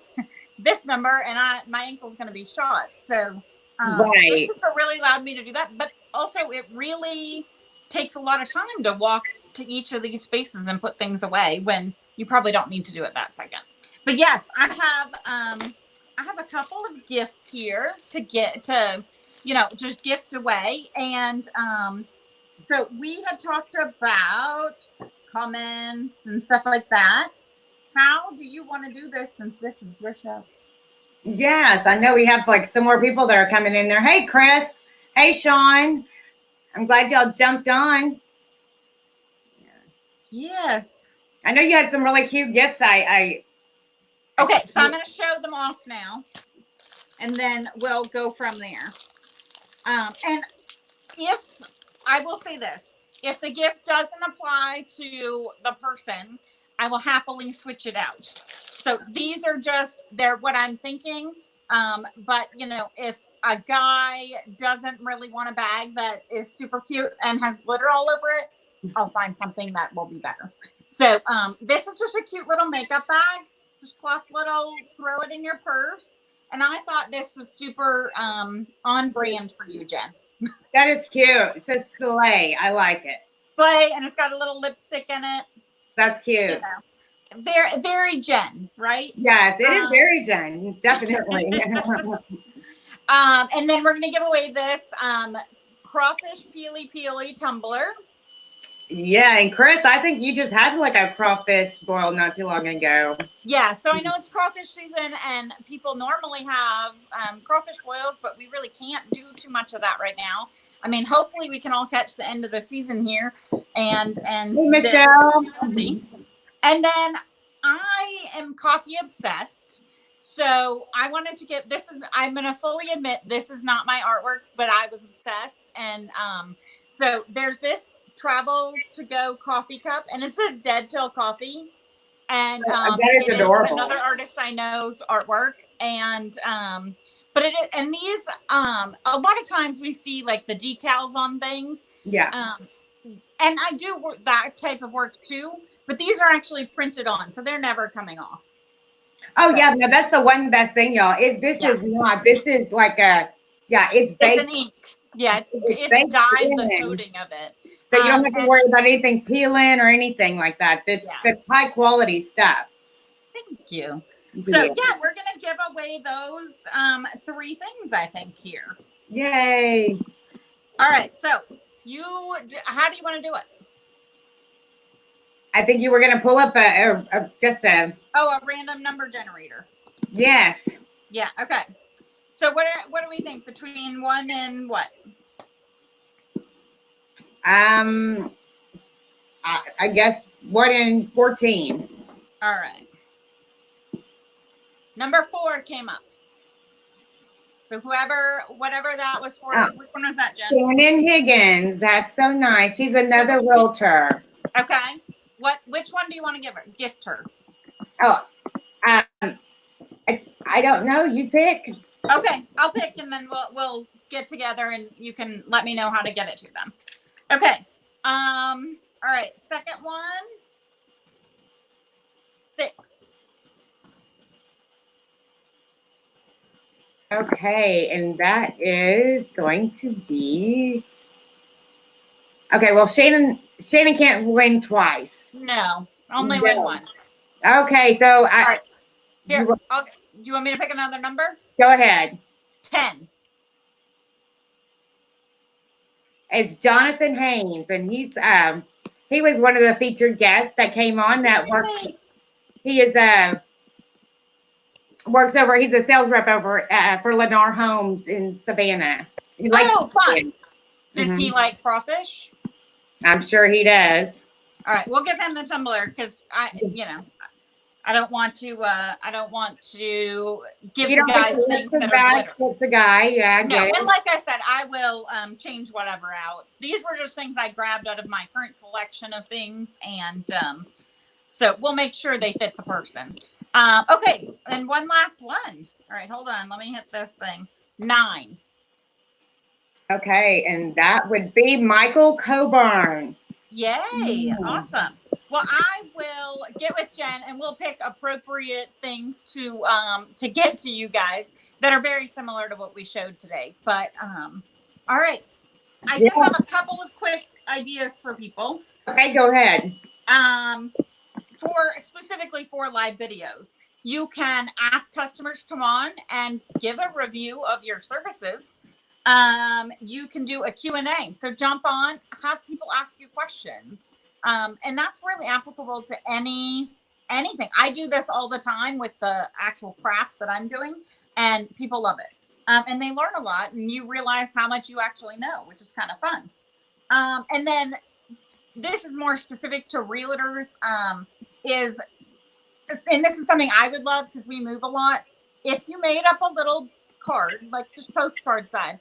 B: this number, and my ankle's going to be shot. So this really allowed me to do that. But also it really takes a lot of time to walk to each of these spaces and put things away when you probably don't need to do it that second. But yes, I have a couple of gifts here to get to, you know, just gift away. And so we had talked about comments and stuff like that. How do you want to do this since this is your show?
A: Yes, I know we have like some more people that are coming in there. Hey, Chris. Hey, Sean. I'm glad y'all jumped on.
B: Yes.
A: I know you had some really cute gifts. Okay,
B: so I'm going to show them off now, and then we'll go from there. And if I will say this, if the gift doesn't apply to the person, I will happily switch it out. So these are just, they're what I'm thinking But you know, if a guy doesn't really want a bag that is super cute and has glitter all over it, I'll find something that will be better. So this is just a cute little makeup bag, just cloth little, throw it in your purse. And I thought this was super on brand for you, Jen.
A: That is cute. It says Slay. I like it.
B: Slay, and it's got a little lipstick in it.
A: That's cute.
B: You know, very, very Jen, right?
A: Yes, it is very Jen. Definitely.
B: And then we're going to give away this crawfish peely tumbler.
A: Yeah, and Chris, I think you just had like a crawfish boil not too long ago.
B: Yeah, so I know it's crawfish season, and people normally have crawfish boils, but we really can't do too much of that right now. I mean, hopefully we can all catch the end of the season here, and
A: hey, Michelle.
B: And then I am coffee obsessed. So I wanted to get, I'm going to fully admit this is not my artwork, but I was obsessed. And so there's this travel to go coffee cup, and it says Dead Till Coffee. And
A: that is adorable.
B: Another artist I know's artwork. And but it is, and these a lot of times we see like the decals on things.
A: Yeah.
B: And I do that type of work too, but these are actually printed on, so they're never coming off.
A: Oh, yeah, no, that's the one best thing, y'all. This is like it's baked.
B: It's an ink. Yeah, it's dyed the coating of it.
A: So you don't have to worry about anything peeling or anything like that. That's high quality stuff.
B: Thank you. So yeah, we're going to give away those 3 things, I think, here.
A: Yay.
B: All right. So how do you want to do it?
A: I think you were going to pull up a
B: random number generator.
A: Yes.
B: Yeah. Okay. So what do we think between 1 and what?
A: I guess 1 and 14.
B: All right. Number 4 came up. So whatever that was for, which one was that, Jen?
A: Shannon Higgins. That's so nice. She's another realtor.
B: Okay. Which one do you want to gift her?
A: Oh, I don't know. You pick.
B: Okay, I'll pick, and then we'll get together, and you can let me know how to get it to them. Okay. All right. Second one. 6.
A: Okay, and that is going to be. Okay, well, Shannon can't win twice.
B: No, only win once.
A: Okay, so
B: all right. Here, do you want me to pick another number?
A: Go ahead.
B: 10.
A: It's Jonathan Haynes, and he was one of the featured guests that came on that worked. He is works over. He's a sales rep over for Lennar Homes in Savannah. He likes
B: fun. Does he like crawfish?
A: I'm sure he does.
B: All right, we'll give him the tumbler because I don't want to give the guys things that are glitter.
A: It's the guy, yeah.
B: No, and like I said, I will change whatever out. These were just things I grabbed out of my current collection of things, and so we'll make sure they fit the person. Okay, and one last one. All right, hold on. Let me hit this thing. 9.
A: Okay, and that would be Michael Coburn.
B: Yay! Awesome. Well, I will get with Jen, and we'll pick appropriate things to get to you guys that are very similar to what we showed today. But all right, I did have a couple of quick ideas for people.
A: Okay, go ahead.
B: Specifically for live videos, you can ask customers to come on and give a review of your services. You can do a Q&A. So jump on, have people ask you questions. And that's really applicable to anything. I do this all the time with the actual craft that I'm doing, and people love it. And they learn a lot, and you realize how much you actually know, which is kind of fun. And then this is more specific to realtors, and this is something I would love because we move a lot. If you made up a little card, like just postcard size,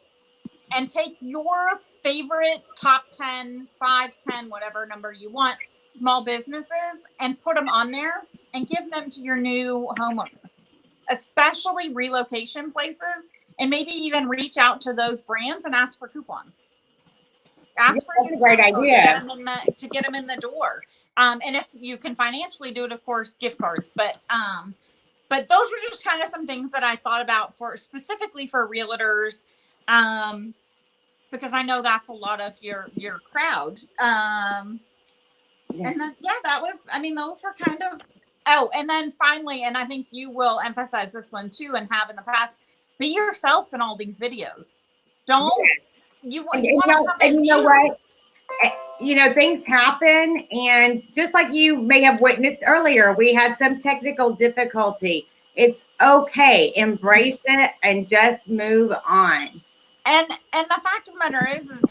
B: and take your favorite top 10, 5, 10, whatever number you want, small businesses, and put them on there and give them to your new homeowners. especially relocation places, and maybe even reach out to those brands and ask for coupons. Ask for
A: that's a great idea
B: to get them in the door. And if you can financially do it, of course, gift cards. But those were just kind of some things that I thought about for specifically for realtors, because I know that's a lot of your crowd. And then that was, I mean, those were kind of. Oh, and then finally, and I think you will emphasize this one too, and have in the past, be yourself in all these videos. Don't.
A: Yes.
B: You
A: and
B: you
A: know what? You know, things happen, and just like you may have witnessed earlier, we had some technical difficulty. It's okay. Embrace it and just move on.
B: And the fact of the matter is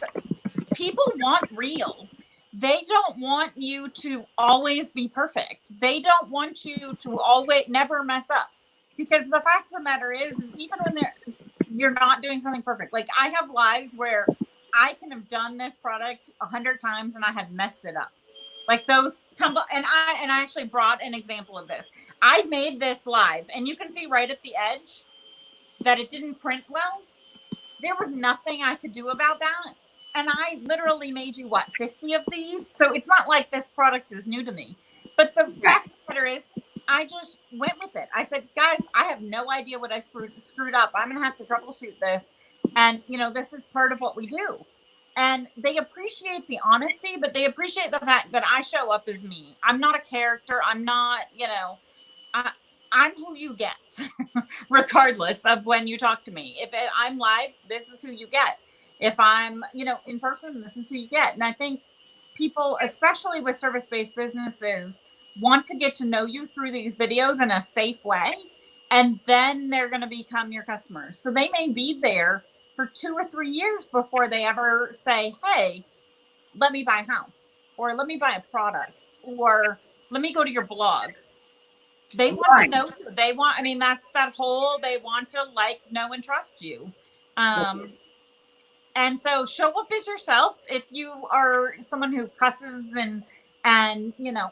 B: people want real. They don't want you to always be perfect. They don't want you to always never mess up. Because the fact of the matter is even when you're not doing something perfect. Like I have lives where I can have done this product 100 times and I have messed it up. Like those tumble, and I actually brought an example of this. I made this live, and you can see right at the edge that it didn't print well. There was nothing I could do about that. And I literally made you 50 of these. So it's not like this product is new to me. But the fact of the matter is, I just went with it. I said, guys, I have no idea what I screwed up. I'm going to have to troubleshoot this. And, you know, this is part of what we do. And they appreciate the honesty, but they appreciate the fact that I show up as me. I'm not a character. I'm not, you know, I'm who you get, regardless of when you talk to me. If I'm live, this is who you get. If I'm, you know, in person, this is who you get. And I think people, especially with service-based businesses, want to get to know you through these videos in a safe way, and then they're going to become your customers. So they may be there for 2 or 3 years before they ever say, hey, let me buy a house, or let me buy a product, or let me go to your blog. They want to know. They want, I mean, that's that whole, they want to like, know, and trust you. And so show up as yourself. If you are someone who cusses and, you know,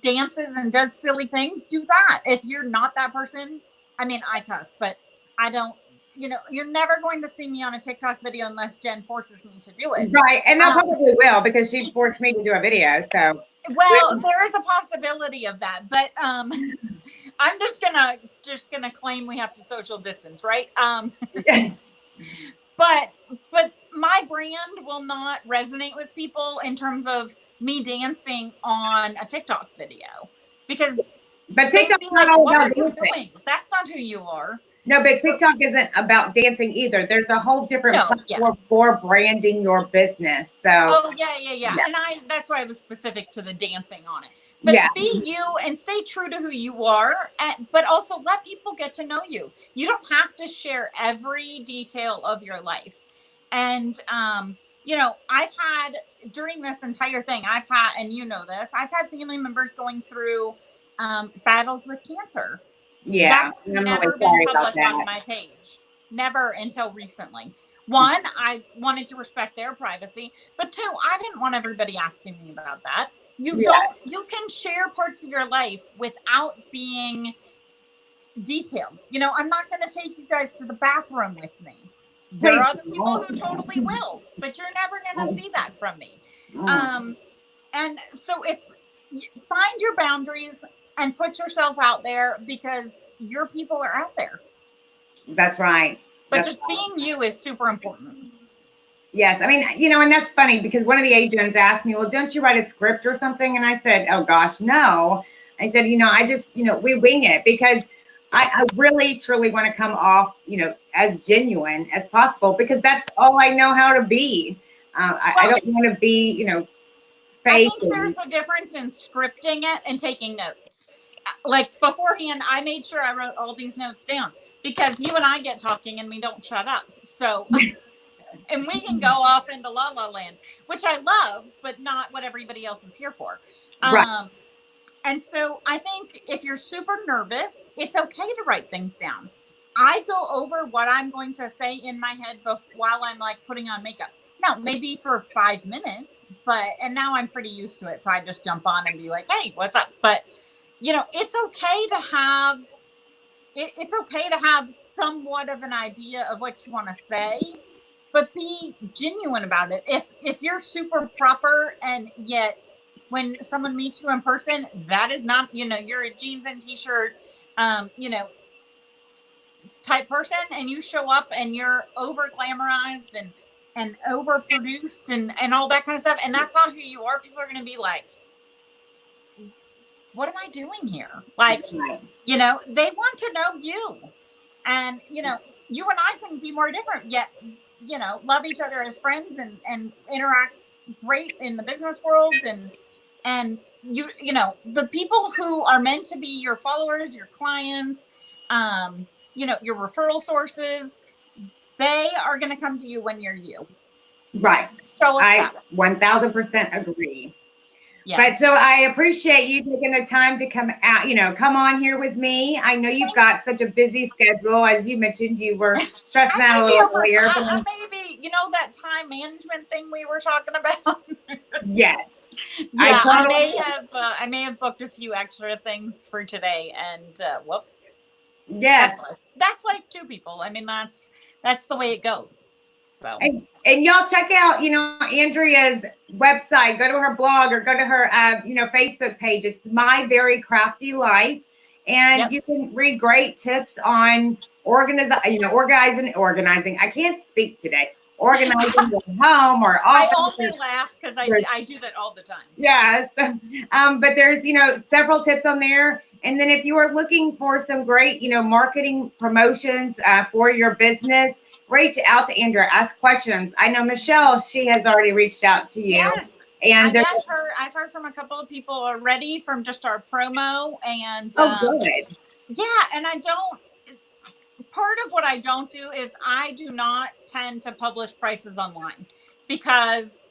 B: dances and does silly things, do that. If you're not that person, I mean, I cuss, but I don't, you know, you're never going to see me on a TikTok video unless Jen forces me to do it.
A: Right. And I probably will, because she forced me to do a video. So,
B: well, there is a possibility of that, but I'm just gonna claim we have to social distance, right? But my brand will not resonate with people in terms of me dancing on a TikTok video, because
A: TikTok's not all about
B: dancing. That's not who you are.
A: No, but TikTok isn't about dancing either. There's a whole different platform for branding your business. So
B: yeah. And that's why I was specific to the dancing on it. But be you and stay true to who you are, but also let people get to know you. You don't have to share every detail of your life. And you know, I've had, during this entire thing, and you know this, I've had family members going through battles with cancer.
A: Yeah.
B: That's never been published on my page. Never until recently. One, I wanted to respect their privacy, but 2, I didn't want everybody asking me about that. You can share parts of your life without being detailed. You know, I'm not going to take you guys to the bathroom with me. There are other people who totally will, but you're never going to see that from me. And so it's, find your boundaries and put yourself out there, because your people are out there.
A: That's right.
B: But just being you is super important.
A: Yes. I mean, you know, and that's funny, because one of the agents asked me, well, don't you write a script or something? And I said, oh gosh, no. I said, you know, I just, you know, we wing it, because I really, truly want to come off, you know, as genuine as possible, because that's all I know how to be. I don't want to be, you know, fake.
B: I think there's a difference in scripting it and taking notes. Like beforehand, I made sure I wrote all these notes down, because you and I get talking and we don't shut up. So, and we can go off into la la land, which I love, but not what everybody else is here for.
A: Right.
B: And so I think if you're super nervous, it's okay to write things down. I go over what I'm going to say in my head while I'm like putting on makeup. Now, maybe for 5 minutes, and now I'm pretty used to it. So I just jump on and be like, hey, what's up? But, you know, it's okay to have it's okay to have somewhat of an idea of what you want to say, but be genuine about it. If you're super proper and yet when someone meets you in person, that is not, you're a jeans and t-shirt, type person, and you show up and you're over glamorized and overproduced and all that kind of stuff, and that's not who you are, people are going to be like, what am I doing here? Like, they want to know you, and you and I can be more different, yet love each other as friends and interact great in the business world, and the people who are meant to be your followers, your clients, your referral sources, they are going to come to you when you're you.
A: Right.
B: So
A: I 1000% agree.
B: Yeah.
A: But so I appreciate you taking the time to come out, come on here with me. I know you've got such a busy schedule. As you mentioned, you were stressing out a little earlier.
B: Maybe, that time management thing we were talking about.
A: Yes.
B: Yeah, I may have booked a few extra things for today, and whoops.
A: Yes.
B: That's life too, people. I mean, that's the way it goes. So
A: and y'all check out, Andrea's website. Go to her blog or go to her, Facebook page. It's My Very Crafty Life, and you can read great tips on organizing. I can't speak today. Organizing your home or office.
B: I only laugh because I do that all the time.
A: Yes, but there's several tips on there. And then if you are looking for some great marketing promotions for your business, reach out to Andrea, ask questions. I know Michelle, she has already reached out to you.
B: Yes.
A: And
B: I've heard from a couple of people already from just our promo, and
A: good.
B: Yeah, and part of what I don't do is I do not tend to publish prices online, because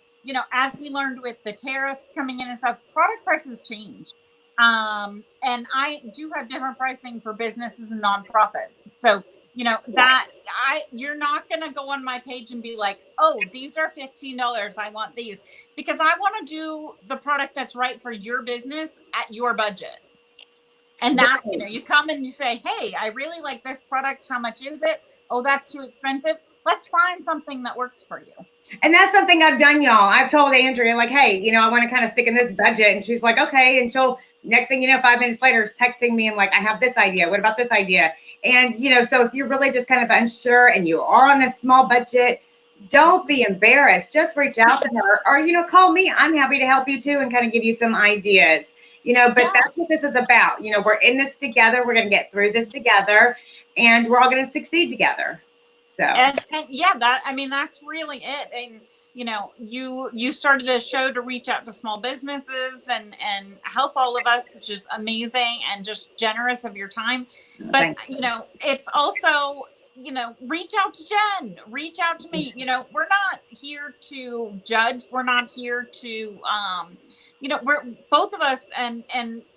B: as we learned with the tariffs coming in and stuff, product prices change. And I do have different pricing for businesses and nonprofits. So, you're not going to go on my page and be like, oh, these are $15. I want these, because I want to do the product that's right for your business at your budget. And that, you come and you say, hey, I really like this product. How much is it? Oh, that's too expensive. Let's find something that works for you.
A: And that's something I've done, y'all. I've told Andrea, like, hey, I want to kind of stick in this budget. And she's like, okay. And she'll, next thing 5 minutes later, is texting me and like, I have this idea. What about this idea? And, so if you're really just kind of unsure and you are on a small budget, don't be embarrassed. Just reach out to her or, call me. I'm happy to help you too and kind of give you some ideas, but that's what this is about. We're in this together. We're going to get through this together, and we're all going to succeed together. So,
B: and that's really it. And, you started a show to reach out to small businesses and help all of us, which is amazing and just generous of your time. But, it's also, reach out to Jen, reach out to me. We're not here to judge. We're not here to, we're both of us. And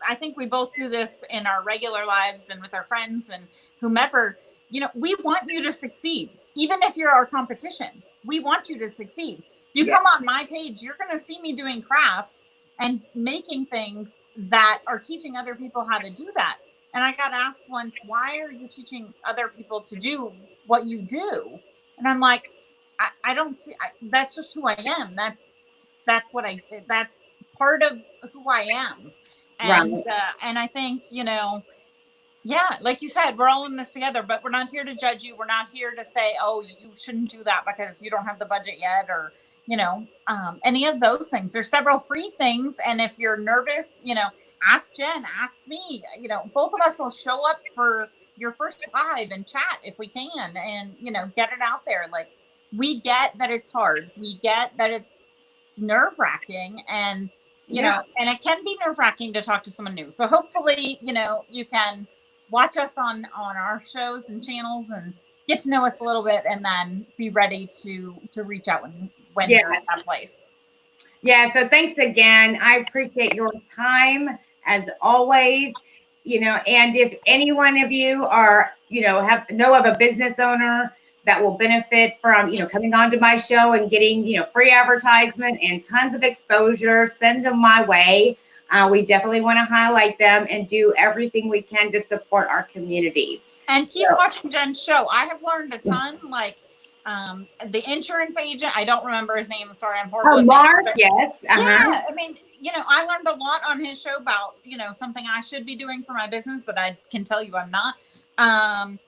B: I think we both do this in our regular lives and with our friends and whomever. We want you to succeed. Even if you're our competition, we want you to succeed. If you come on my page, you're going to see me doing crafts and making things that are teaching other people how to do that. And I got asked once, why are you teaching other people to do what you do? And I'm like, I don't see, that's just who I am. That's part of who I am. And, and I think, like you said, we're all in this together, but we're not here to judge you. We're not here to say, oh, you shouldn't do that because you don't have the budget yet, or, any of those things. There's several free things. And if you're nervous, ask Jen, ask me, both of us will show up for your first live and chat if we can, and, get it out there. Like, we get that it's hard. We get that it's nerve wracking, and, and it can be nerve wracking to talk to someone new. So hopefully, you can watch us on our shows and channels and get to know us a little bit, and then be ready to reach out when you're at that place.
A: Yeah. So thanks again. I appreciate your time as always, and if any one of you are, know of a business owner that will benefit from, coming onto my show and getting, free advertisement and tons of exposure, send them my way. We definitely want to highlight them and do everything we can to support our community.
B: And keep watching Jen's show. I have learned a ton. Like the insurance agent, I don't remember his name. I'm sorry, I'm horrible.
A: Oh, Mark, yes.
B: Yeah, I mean, I learned a lot on his show about, something I should be doing for my business that I can tell you I'm not. And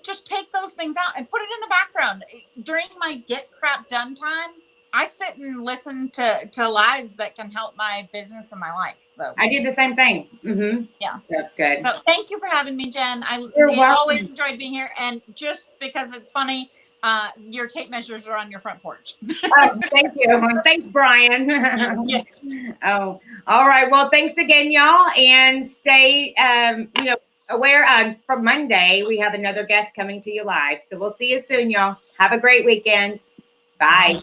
B: just take those things out and put it in the background. During my get crap done time, I sit and listen to lives that can help my business and my life. So
A: I did the same thing. Mm-hmm.
B: Yeah.
A: That's good.
B: So thank you for having me, Jen. I always enjoyed being here. And just because it's funny, your tape measures are on your front porch.
A: Oh, thank you. Thanks, Brian.
B: Yes.
A: Oh, all right. Well, thanks again, y'all. And stay, aware for Monday, we have another guest coming to you live. So we'll see you soon, y'all. Have a great weekend. Bye.